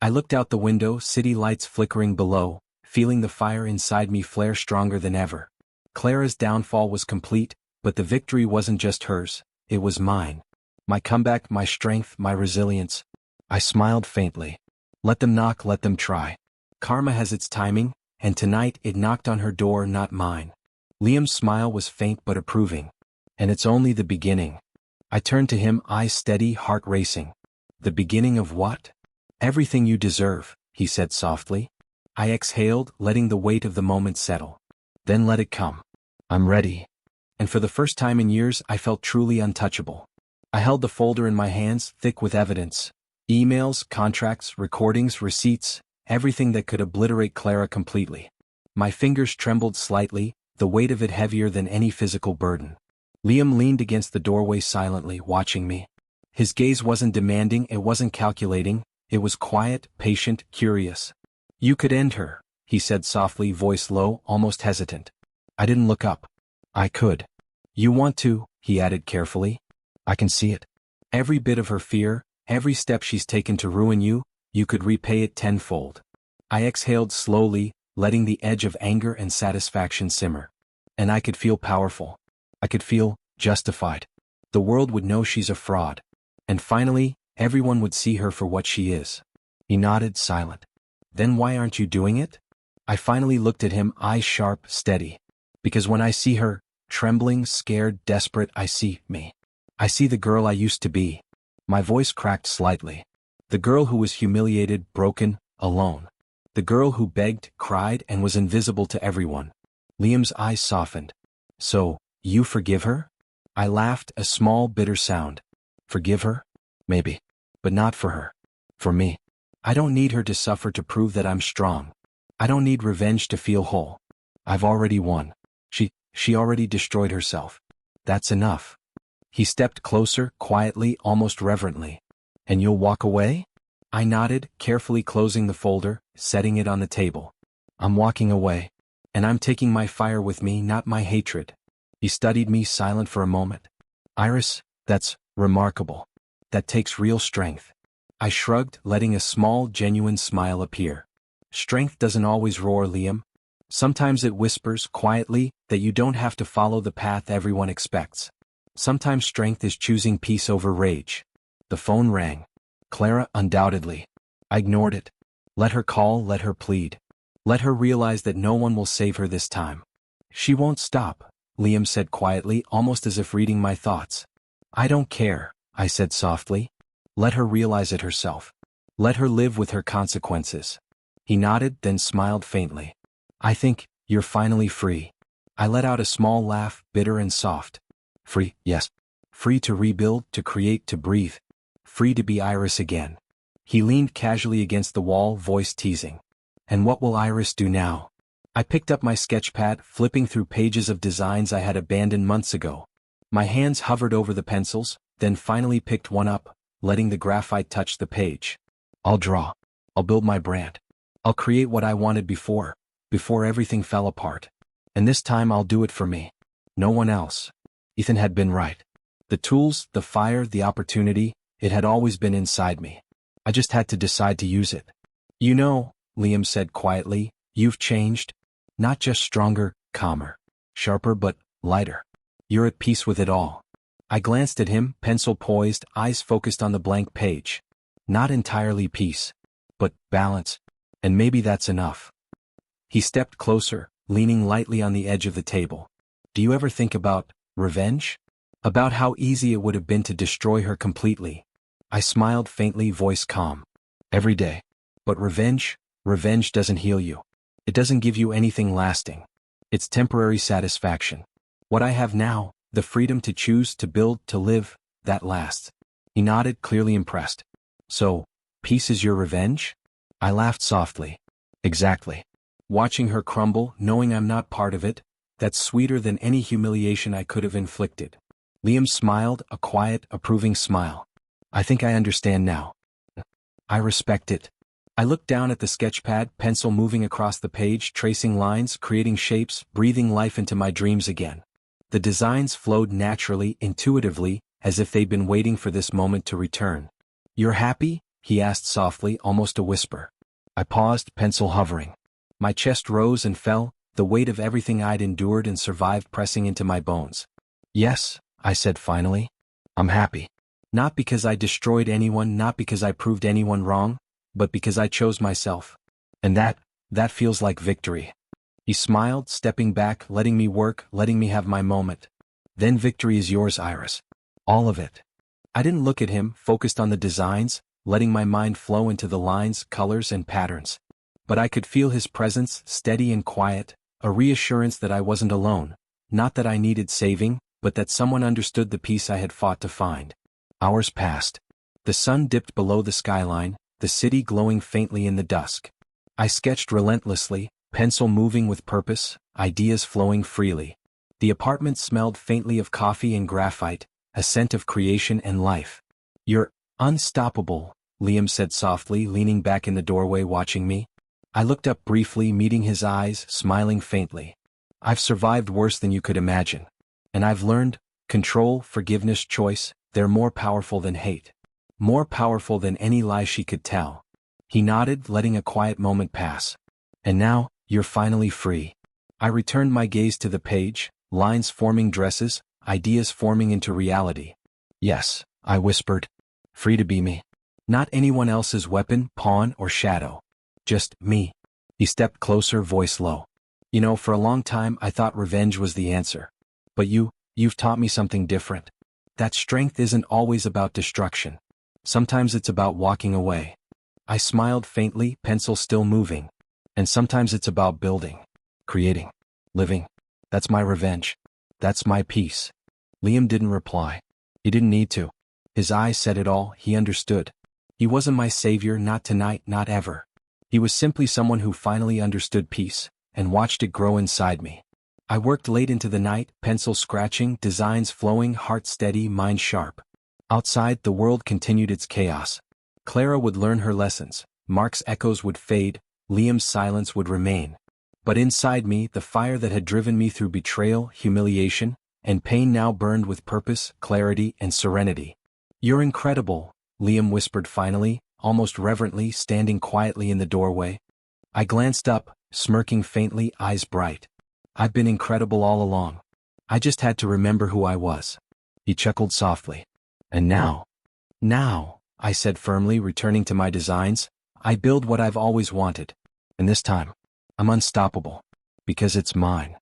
I looked out the window, city lights flickering below, feeling the fire inside me flare stronger than ever. Clara's downfall was complete, but the victory wasn't just hers, it was mine. My comeback, my strength, my resilience. I smiled faintly. Let them knock, let them try. Karma has its timing, and tonight it knocked on her door, not mine. Liam's smile was faint but approving. And it's only the beginning. I turned to him, eyes steady, heart racing. The beginning of what? Everything you deserve, he said softly. I exhaled, letting the weight of the moment settle. Then let it come. I'm ready. And for the first time in years, I felt truly untouchable. I held the folder in my hands, thick with evidence. Emails, contracts, recordings, receipts, everything that could obliterate Clara completely. My fingers trembled slightly, the weight of it heavier than any physical burden. Liam leaned against the doorway silently, watching me. His gaze wasn't demanding, it wasn't calculating, it was quiet, patient, curious. You could end her, he said softly, voice low, almost hesitant. I didn't look up. I could. You want to, he added carefully. I can see it. Every bit of her fear, every step she's taken to ruin you, you could repay it tenfold. I exhaled slowly, letting the edge of anger and satisfaction simmer. And I could feel powerful. I could feel justified. The world would know she's a fraud. And finally, everyone would see her for what she is. He nodded, silent. Then why aren't you doing it? I finally looked at him, eyes sharp, steady. Because when I see her, trembling, scared, desperate, I see me. I see the girl I used to be. My voice cracked slightly. The girl who was humiliated, broken, alone. The girl who begged, cried, and was invisible to everyone. Liam's eyes softened. So, you forgive her? I laughed, a small, bitter sound. Forgive her? Maybe. But not for her. For me. I don't need her to suffer to prove that I'm strong. I don't need revenge to feel whole. I've already won. She already destroyed herself. That's enough. He stepped closer, quietly, almost reverently. And you'll walk away? I nodded, carefully closing the folder, setting it on the table. I'm walking away. And I'm taking my fire with me, not my hatred. He studied me, silent for a moment. Iris, that's remarkable. That takes real strength. I shrugged, letting a small, genuine smile appear. Strength doesn't always roar, Liam. Sometimes it whispers, quietly, that you don't have to follow the path everyone expects. Sometimes strength is choosing peace over rage. The phone rang. Clara, undoubtedly. I ignored it. Let her call, let her plead. Let her realize that no one will save her this time. She won't stop, Liam said quietly, almost as if reading my thoughts. I don't care, I said softly. Let her realize it herself. Let her live with her consequences. He nodded, then smiled faintly. I think you're finally free. I let out a small laugh, bitter and soft. Free, yes. Free to rebuild, to create, to breathe. Free to be Iris again. He leaned casually against the wall, voice teasing. And what will Iris do now? I picked up my sketchpad, flipping through pages of designs I had abandoned months ago. My hands hovered over the pencils, then finally picked one up, letting the graphite touch the page. I'll draw. I'll build my brand. I'll create what I wanted before everything fell apart. And this time I'll do it for me. No one else. Ethan had been right. The tools, the fire, the opportunity, it had always been inside me. I just had to decide to use it. You know, Liam said quietly, you've changed. Not just stronger, calmer, sharper but lighter. You're at peace with it all. I glanced at him, pencil poised, eyes focused on the blank page. Not entirely peace, but balance. And maybe that's enough. He stepped closer, leaning lightly on the edge of the table. Do you ever think about revenge? About how easy it would have been to destroy her completely? I smiled faintly, voice calm. Every day. But revenge doesn't heal you. It doesn't give you anything lasting. It's temporary satisfaction. What I have now, the freedom to choose, to build, to live, that lasts. He nodded, clearly impressed. So, peace is your revenge? I laughed softly. Exactly. Watching her crumble, knowing I'm not part of it, that's sweeter than any humiliation I could have inflicted. Liam smiled, a quiet, approving smile. I think I understand now. I respect it. I looked down at the sketchpad, pencil moving across the page, tracing lines, creating shapes, breathing life into my dreams again. The designs flowed naturally, intuitively, as if they'd been waiting for this moment to return. You're happy? He asked softly, almost a whisper. I paused, pencil hovering. My chest rose and fell, the weight of everything I'd endured and survived pressing into my bones. Yes, I said finally. I'm happy. Not because I destroyed anyone, not because I proved anyone wrong, but because I chose myself. And that feels like victory. He smiled, stepping back, letting me work, letting me have my moment. Then victory is yours, Iris. All of it. I didn't look at him, focused on the designs, letting my mind flow into the lines, colors, and patterns. But I could feel his presence, steady and quiet, a reassurance that I wasn't alone, not that I needed saving, but that someone understood the peace I had fought to find. Hours passed. The sun dipped below the skyline, the city glowing faintly in the dusk. I sketched relentlessly, pencil moving with purpose, ideas flowing freely. The apartment smelled faintly of coffee and graphite, a scent of creation and life. "You're unstoppable," Liam said softly, leaning back in the doorway watching me. I looked up briefly, meeting his eyes, smiling faintly. "I've survived worse than you could imagine. And I've learned, control, forgiveness, choice, they're more powerful than hate. More powerful than any lie she could tell." He nodded, letting a quiet moment pass. "And now, you're finally free." I returned my gaze to the page, lines forming dresses, ideas forming into reality. "Yes," I whispered. "Free to be me. Not anyone else's weapon, pawn, or shadow. Just me." He stepped closer, voice low. "You know, for a long time I thought revenge was the answer. But you've taught me something different. That strength isn't always about destruction. Sometimes it's about walking away." I smiled faintly, pencil still moving. "And sometimes it's about building, creating, living. That's my revenge. That's my peace." Liam didn't reply. He didn't need to. His eyes said it all. He understood. He wasn't my savior, not tonight, not ever. He was simply someone who finally understood peace, and watched it grow inside me. I worked late into the night, pencil scratching, designs flowing, heart steady, mind sharp. Outside, the world continued its chaos. Clara would learn her lessons, Mark's echoes would fade, Liam's silence would remain. But inside me, the fire that had driven me through betrayal, humiliation, and pain now burned with purpose, clarity, and serenity. "You're incredible," Liam whispered finally, almost reverently, standing quietly in the doorway. I glanced up, smirking faintly, eyes bright. "I've been incredible all along. I just had to remember who I was." He chuckled softly. "And now?" "Now," I said firmly, returning to my designs, "I build what I've always wanted. And this time, I'm unstoppable. Because it's mine."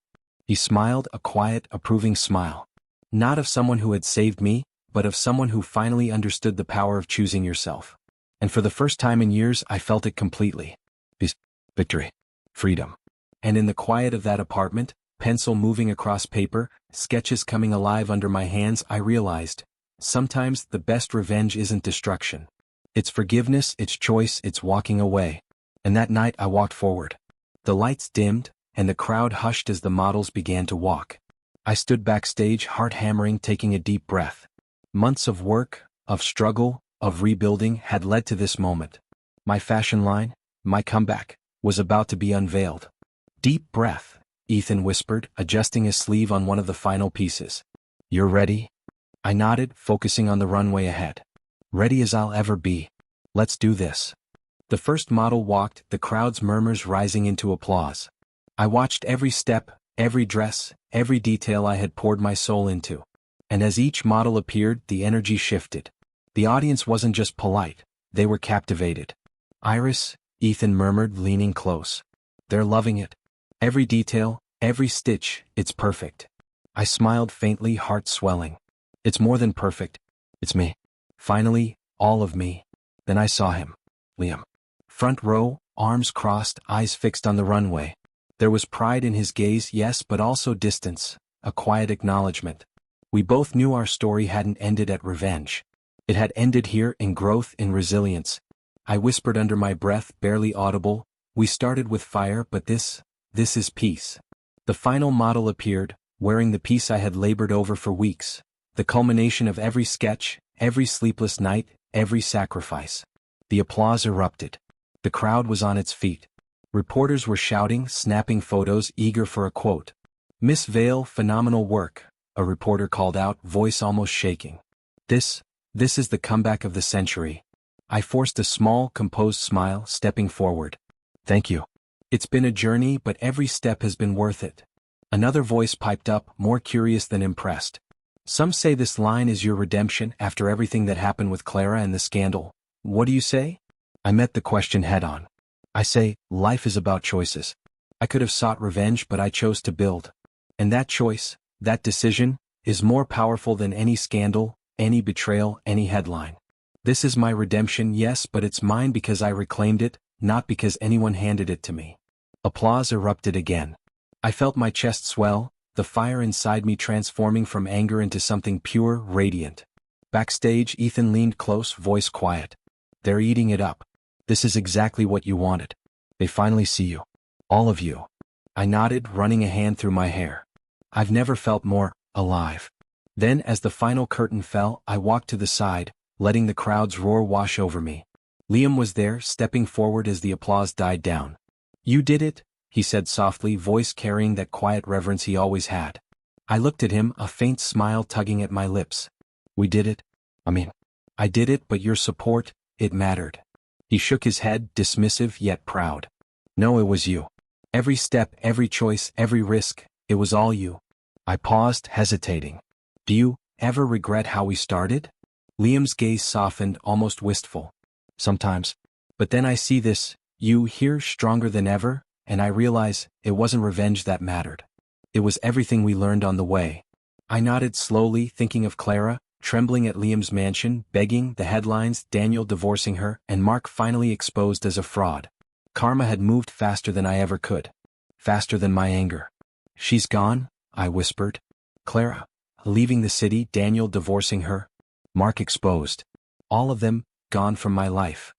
He smiled, a quiet, approving smile. Not of someone who had saved me, but of someone who finally understood the power of choosing yourself. And for the first time in years, I felt it completely. Peace, victory, freedom. And in the quiet of that apartment, pencil moving across paper, sketches coming alive under my hands, I realized, sometimes the best revenge isn't destruction. It's forgiveness, it's choice, it's walking away. And that night I walked forward. The lights dimmed, and the crowd hushed as the models began to walk. I stood backstage, heart hammering, taking a deep breath. Months of work, of struggle, of rebuilding had led to this moment. My fashion line, my comeback, was about to be unveiled. "Deep breath," Ethan whispered, adjusting his sleeve on one of the final pieces. "You're ready?" I nodded, focusing on the runway ahead. "Ready as I'll ever be. Let's do this." The first model walked, the crowd's murmurs rising into applause. I watched every step, every dress, every detail I had poured my soul into. And as each model appeared, the energy shifted. The audience wasn't just polite, they were captivated. "Iris," Ethan murmured, leaning close. "They're loving it. Every detail, every stitch, it's perfect." I smiled faintly, heart swelling. "It's more than perfect. It's me. Finally, all of me." Then I saw him. Liam. Front row, arms crossed, eyes fixed on the runway. There was pride in his gaze, yes, but also distance, a quiet acknowledgement. We both knew our story hadn't ended at revenge. It had ended here, in growth, in resilience. I whispered under my breath, barely audible, "We started with fire, but this is peace." The final model appeared, wearing the piece I had labored over for weeks. The culmination of every sketch, every sleepless night, every sacrifice. The applause erupted. The crowd was on its feet. Reporters were shouting, snapping photos, eager for a quote. "Miss Vale, phenomenal work," a reporter called out, voice almost shaking. This is the comeback of the century." I forced a small, composed smile, stepping forward. "Thank you. It's been a journey, but every step has been worth it." Another voice piped up, more curious than impressed. "Some say this line is your redemption after everything that happened with Clara and the scandal. What do you say?" I met the question head-on. I say, life is about choices. I could have sought revenge, but I chose to build. And that choice, that decision, is more powerful than any scandal, any betrayal, any headline. This is my redemption, yes, but it's mine because I reclaimed it, not because anyone handed it to me. Applause erupted again. I felt my chest swell, the fire inside me transforming from anger into something pure, radiant. Backstage, Ethan leaned close, voice quiet. They're eating it up. This is exactly what you wanted. They finally see you. All of you. I nodded, running a hand through my hair. I've never felt more alive. Then, as the final curtain fell, I walked to the side, letting the crowd's roar wash over me. Liam was there, stepping forward as the applause died down. You did it, he said softly, voice carrying that quiet reverence he always had. I looked at him, a faint smile tugging at my lips. We did it. I did it, but your support, it mattered. He shook his head, dismissive yet proud. No, it was you. Every step, every choice, every risk, it was all you. I paused, hesitating. Do you ever regret how we started? Liam's gaze softened, almost wistful. Sometimes. But then I see this, you here stronger than ever, and I realize it wasn't revenge that mattered. It was everything we learned on the way. I nodded slowly, thinking of Clara, trembling at Liam's mansion, begging, the headlines, Daniel divorcing her, and Mark finally exposed as a fraud. Karma had moved faster than I ever could. Faster than my anger. She's gone, I whispered. Clara. Leaving the city, Daniel divorcing her. Mark exposed. All of them, gone from my life.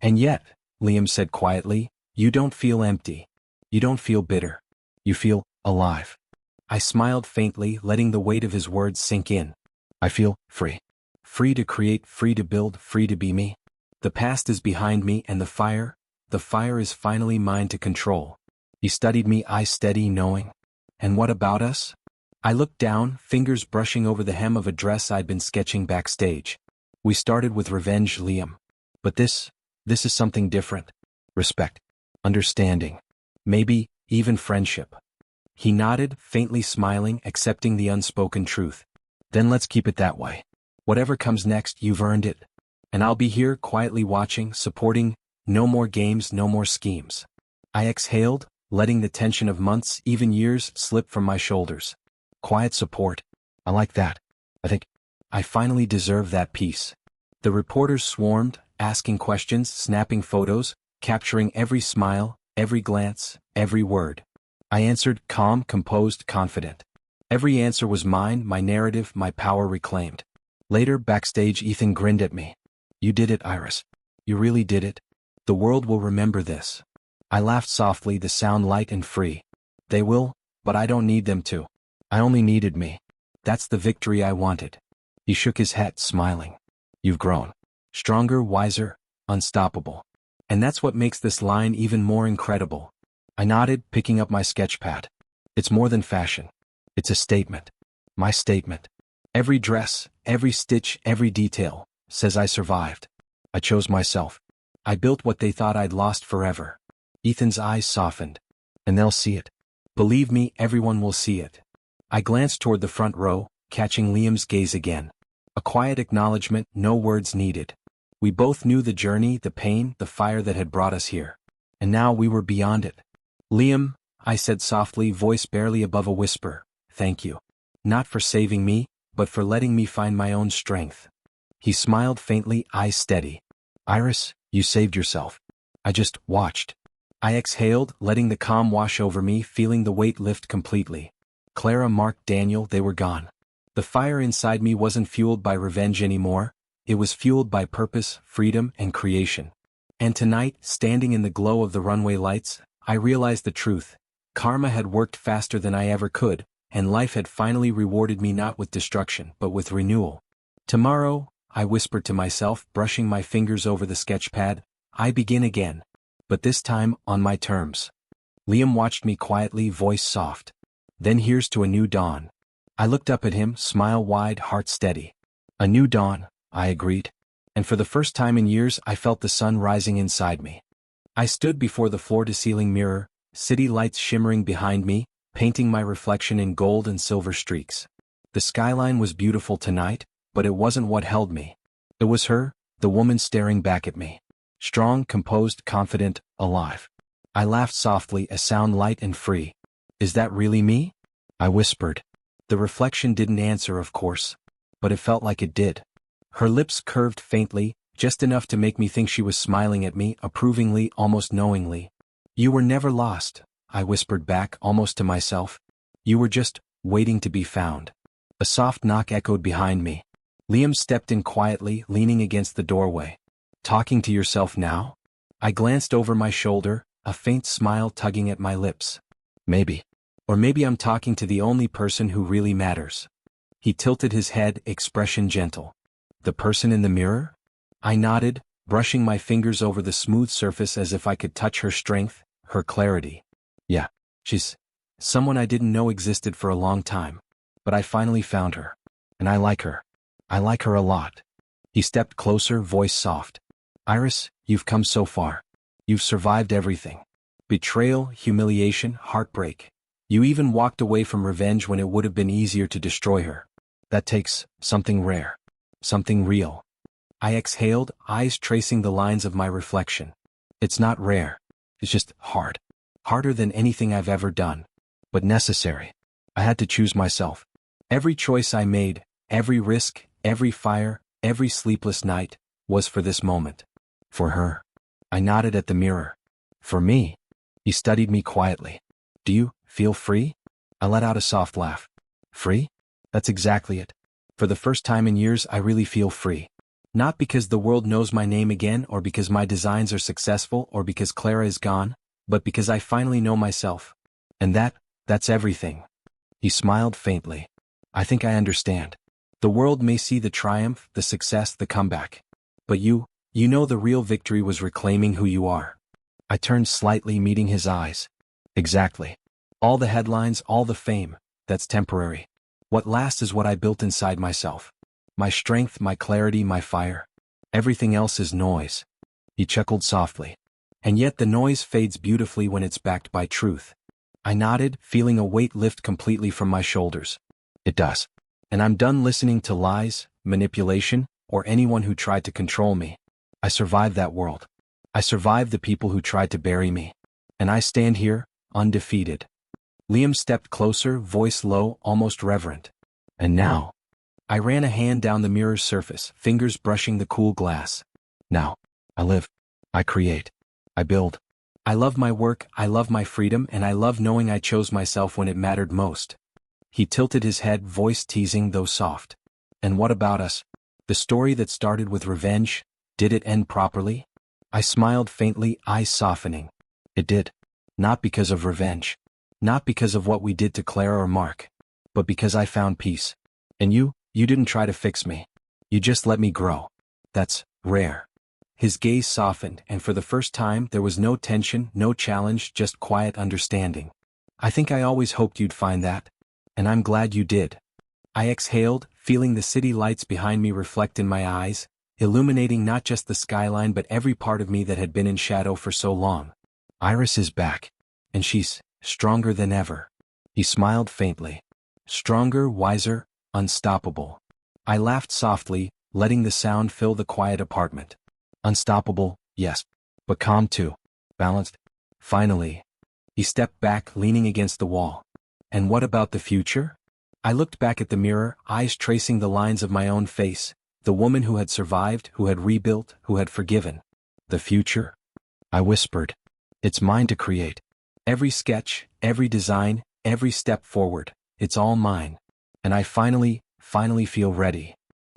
And yet, Liam said quietly, you don't feel empty. You don't feel bitter. You feel alive. I smiled faintly, letting the weight of his words sink in. I feel free. Free to create, free to build, free to be me. The past is behind me and the fire is finally mine to control. He studied me, eyes steady, knowing. And what about us? I looked down, fingers brushing over the hem of a dress I'd been sketching backstage. We started with revenge, Liam. But this is something different. Respect. Understanding. Maybe even friendship. He nodded, faintly smiling, accepting the unspoken truth. Then let's keep it that way. Whatever comes next, you've earned it. And I'll be here, quietly watching, supporting. No more games, no more schemes. I exhaled, letting the tension of months, even years, slip from my shoulders. Quiet support. I like that. I think I finally deserve that peace. The reporters swarmed, asking questions, snapping photos, capturing every smile, every glance, every word. I answered, calm, composed, confident. Every answer was mine, my narrative, my power reclaimed. Later, backstage, Ethan grinned at me. You did it, Iris. You really did it. The world will remember this. I laughed softly, the sound light and free. They will, but I don't need them to. I only needed me. That's the victory I wanted. He shook his head, smiling. You've grown. Stronger, wiser, unstoppable. And that's what makes this line even more incredible. I nodded, picking up my sketch pad. It's more than fashion. It's a statement. My statement. Every dress, every stitch, every detail, says I survived. I chose myself. I built what they thought I'd lost forever. Ethan's eyes softened. And they'll see it. Believe me, everyone will see it. I glanced toward the front row, catching Liam's gaze again. A quiet acknowledgement, no words needed. We both knew the journey, the pain, the fire that had brought us here. And now we were beyond it. Liam, I said softly, voice barely above a whisper, thank you. Not for saving me, but for letting me find my own strength. He smiled faintly, eyes steady. Iris, you saved yourself. I just watched. I exhaled, letting the calm wash over me, feeling the weight lift completely. Clara, Mark, Daniel, they were gone. The fire inside me wasn't fueled by revenge anymore. It was fueled by purpose, freedom, and creation. And tonight, standing in the glow of the runway lights, I realized the truth. Karma had worked faster than I ever could, and life had finally rewarded me not with destruction, but with renewal. Tomorrow, I whispered to myself, brushing my fingers over the sketch pad, I begin again. But this time, on my terms. Liam watched me quietly, voice soft. Then here's to a new dawn. I looked up at him, smile wide, heart steady. A new dawn, I agreed. And for the first time in years, I felt the sun rising inside me. I stood before the floor-to-ceiling mirror, city lights shimmering behind me, painting my reflection in gold and silver streaks. The skyline was beautiful tonight, but it wasn't what held me. It was her, the woman staring back at me. Strong, composed, confident, alive. I laughed softly, a sound light and free. Is that really me? I whispered. The reflection didn't answer, of course. But it felt like it did. Her lips curved faintly, just enough to make me think she was smiling at me, approvingly, almost knowingly. "You were never lost," I whispered back, almost to myself. "You were just waiting to be found." A soft knock echoed behind me. Liam stepped in quietly, leaning against the doorway. "Talking to yourself now?" I glanced over my shoulder, a faint smile tugging at my lips. "Maybe. Or maybe I'm talking to the only person who really matters." He tilted his head, expression gentle. "The person in the mirror?" I nodded, brushing my fingers over the smooth surface as if I could touch her strength, her clarity. "Yeah, she's someone I didn't know existed for a long time. But I finally found her. And I like her. I like her a lot." He stepped closer, voice soft. "Iris, you've come so far. You've survived everything. Betrayal, humiliation, heartbreak. You even walked away from revenge when it would have been easier to destroy her. That takes something rare. Something real." I exhaled, eyes tracing the lines of my reflection. "It's not rare. It's just hard. Harder than anything I've ever done. But necessary. I had to choose myself. Every choice I made, every risk, every fire, every sleepless night, was for this moment. For her." I nodded at the mirror. "For me?" He studied me quietly. "Do you feel free?" I let out a soft laugh. "Free? That's exactly it. For the first time in years I really feel free. Not because the world knows my name again, or because my designs are successful, or because Clara is gone, but because I finally know myself. And that's everything." He smiled faintly. "I think I understand. The world may see the triumph, the success, the comeback. But you know the real victory was reclaiming who you are." I turned slightly, meeting his eyes. "Exactly. All the headlines, all the fame, that's temporary. What lasts is what I built inside myself. My strength, my clarity, my fire. Everything else is noise." He chuckled softly. "And yet the noise fades beautifully when it's backed by truth." I nodded, feeling a weight lift completely from my shoulders. "It does. And I'm done listening to lies, manipulation, or anyone who tried to control me. I survived that world. I survived the people who tried to bury me. And I stand here, undefeated." Liam stepped closer, voice low, almost reverent. "And now?" I ran a hand down the mirror's surface, fingers brushing the cool glass. "Now, I live. I create. I build. I love my work, I love my freedom, and I love knowing I chose myself when it mattered most." He tilted his head, voice teasing though soft. "And what about us? The story that started with revenge, did it end properly?" I smiled faintly, eyes softening. "It did. Not because of revenge. Not because of what we did to Clara or Mark. But because I found peace. And you didn't try to fix me. You just let me grow. That's rare." His gaze softened, and for the first time there was no tension, no challenge, just quiet understanding. "I think I always hoped you'd find that. And I'm glad you did." I exhaled, feeling the city lights behind me reflect in my eyes, illuminating not just the skyline but every part of me that had been in shadow for so long. "Iris is back. And she's stronger than ever." He smiled faintly. "Stronger, wiser, unstoppable." I laughed softly, letting the sound fill the quiet apartment. "Unstoppable, yes. But calm too. Balanced. Finally." He stepped back, leaning against the wall. "And what about the future?" I looked back at the mirror, eyes tracing the lines of my own face, the woman who had survived, who had rebuilt, who had forgiven. "The future?" I whispered. "It's mine to create. Every sketch, every design, every step forward, it's all mine. And I finally feel ready."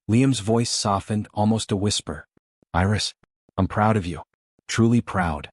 Liam's voice softened, almost a whisper. "Iris, I'm proud of you. Truly proud."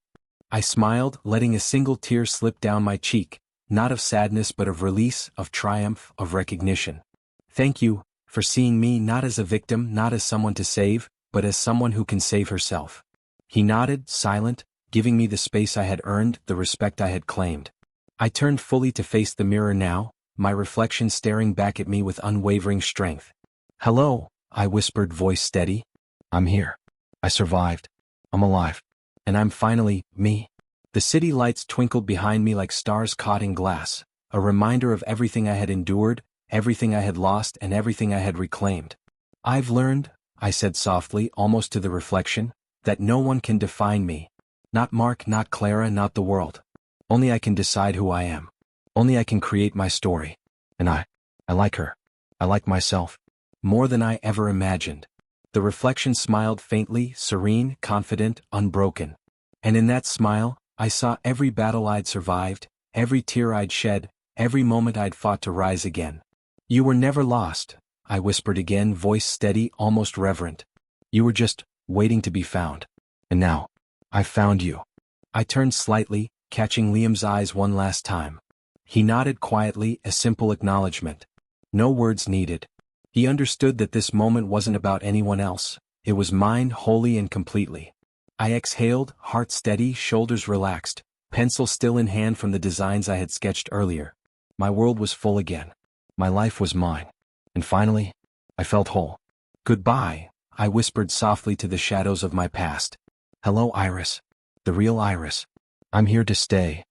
I smiled, letting a single tear slip down my cheek, not of sadness but of release, of triumph, of recognition. "Thank you for seeing me not as a victim, not as someone to save, but as someone who can save herself." He nodded, silent, giving me the space I had earned, the respect I had claimed. I turned fully to face the mirror now, my reflection staring back at me with unwavering strength. "Hello," I whispered, voice steady. "I'm here. I survived. I'm alive. And I'm finally me." The city lights twinkled behind me like stars caught in glass, a reminder of everything I had endured, everything I had lost, and everything I had reclaimed. "I've learned," I said softly, almost to the reflection, "that no one can define me. Not Mark, not Clara, not the world. Only I can decide who I am. Only I can create my story. And I like her. I like myself. More than I ever imagined." The reflection smiled faintly, serene, confident, unbroken. And in that smile, I saw every battle I'd survived, every tear I'd shed, every moment I'd fought to rise again. You were never lost, I whispered again, voice steady, almost reverent. You were just waiting to be found. And now, I've found you. I turned slightly, catching Liam's eyes one last time. He nodded quietly, a simple acknowledgement. No words needed. He understood that this moment wasn't about anyone else, it was mine wholly and completely. I exhaled, heart steady, shoulders relaxed, pencil still in hand from the designs I had sketched earlier. My world was full again. My life was mine. And finally, I felt whole. Goodbye, I whispered softly to the shadows of my past. Hello, Iris. The real Iris. I'm here to stay.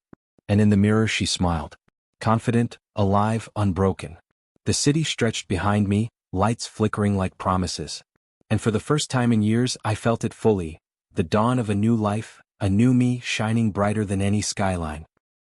And in the mirror she smiled. Confident, alive, unbroken. The city stretched behind me, lights flickering like promises. And for the first time in years I felt it fully, the dawn of a new life, a new me shining brighter than any skyline.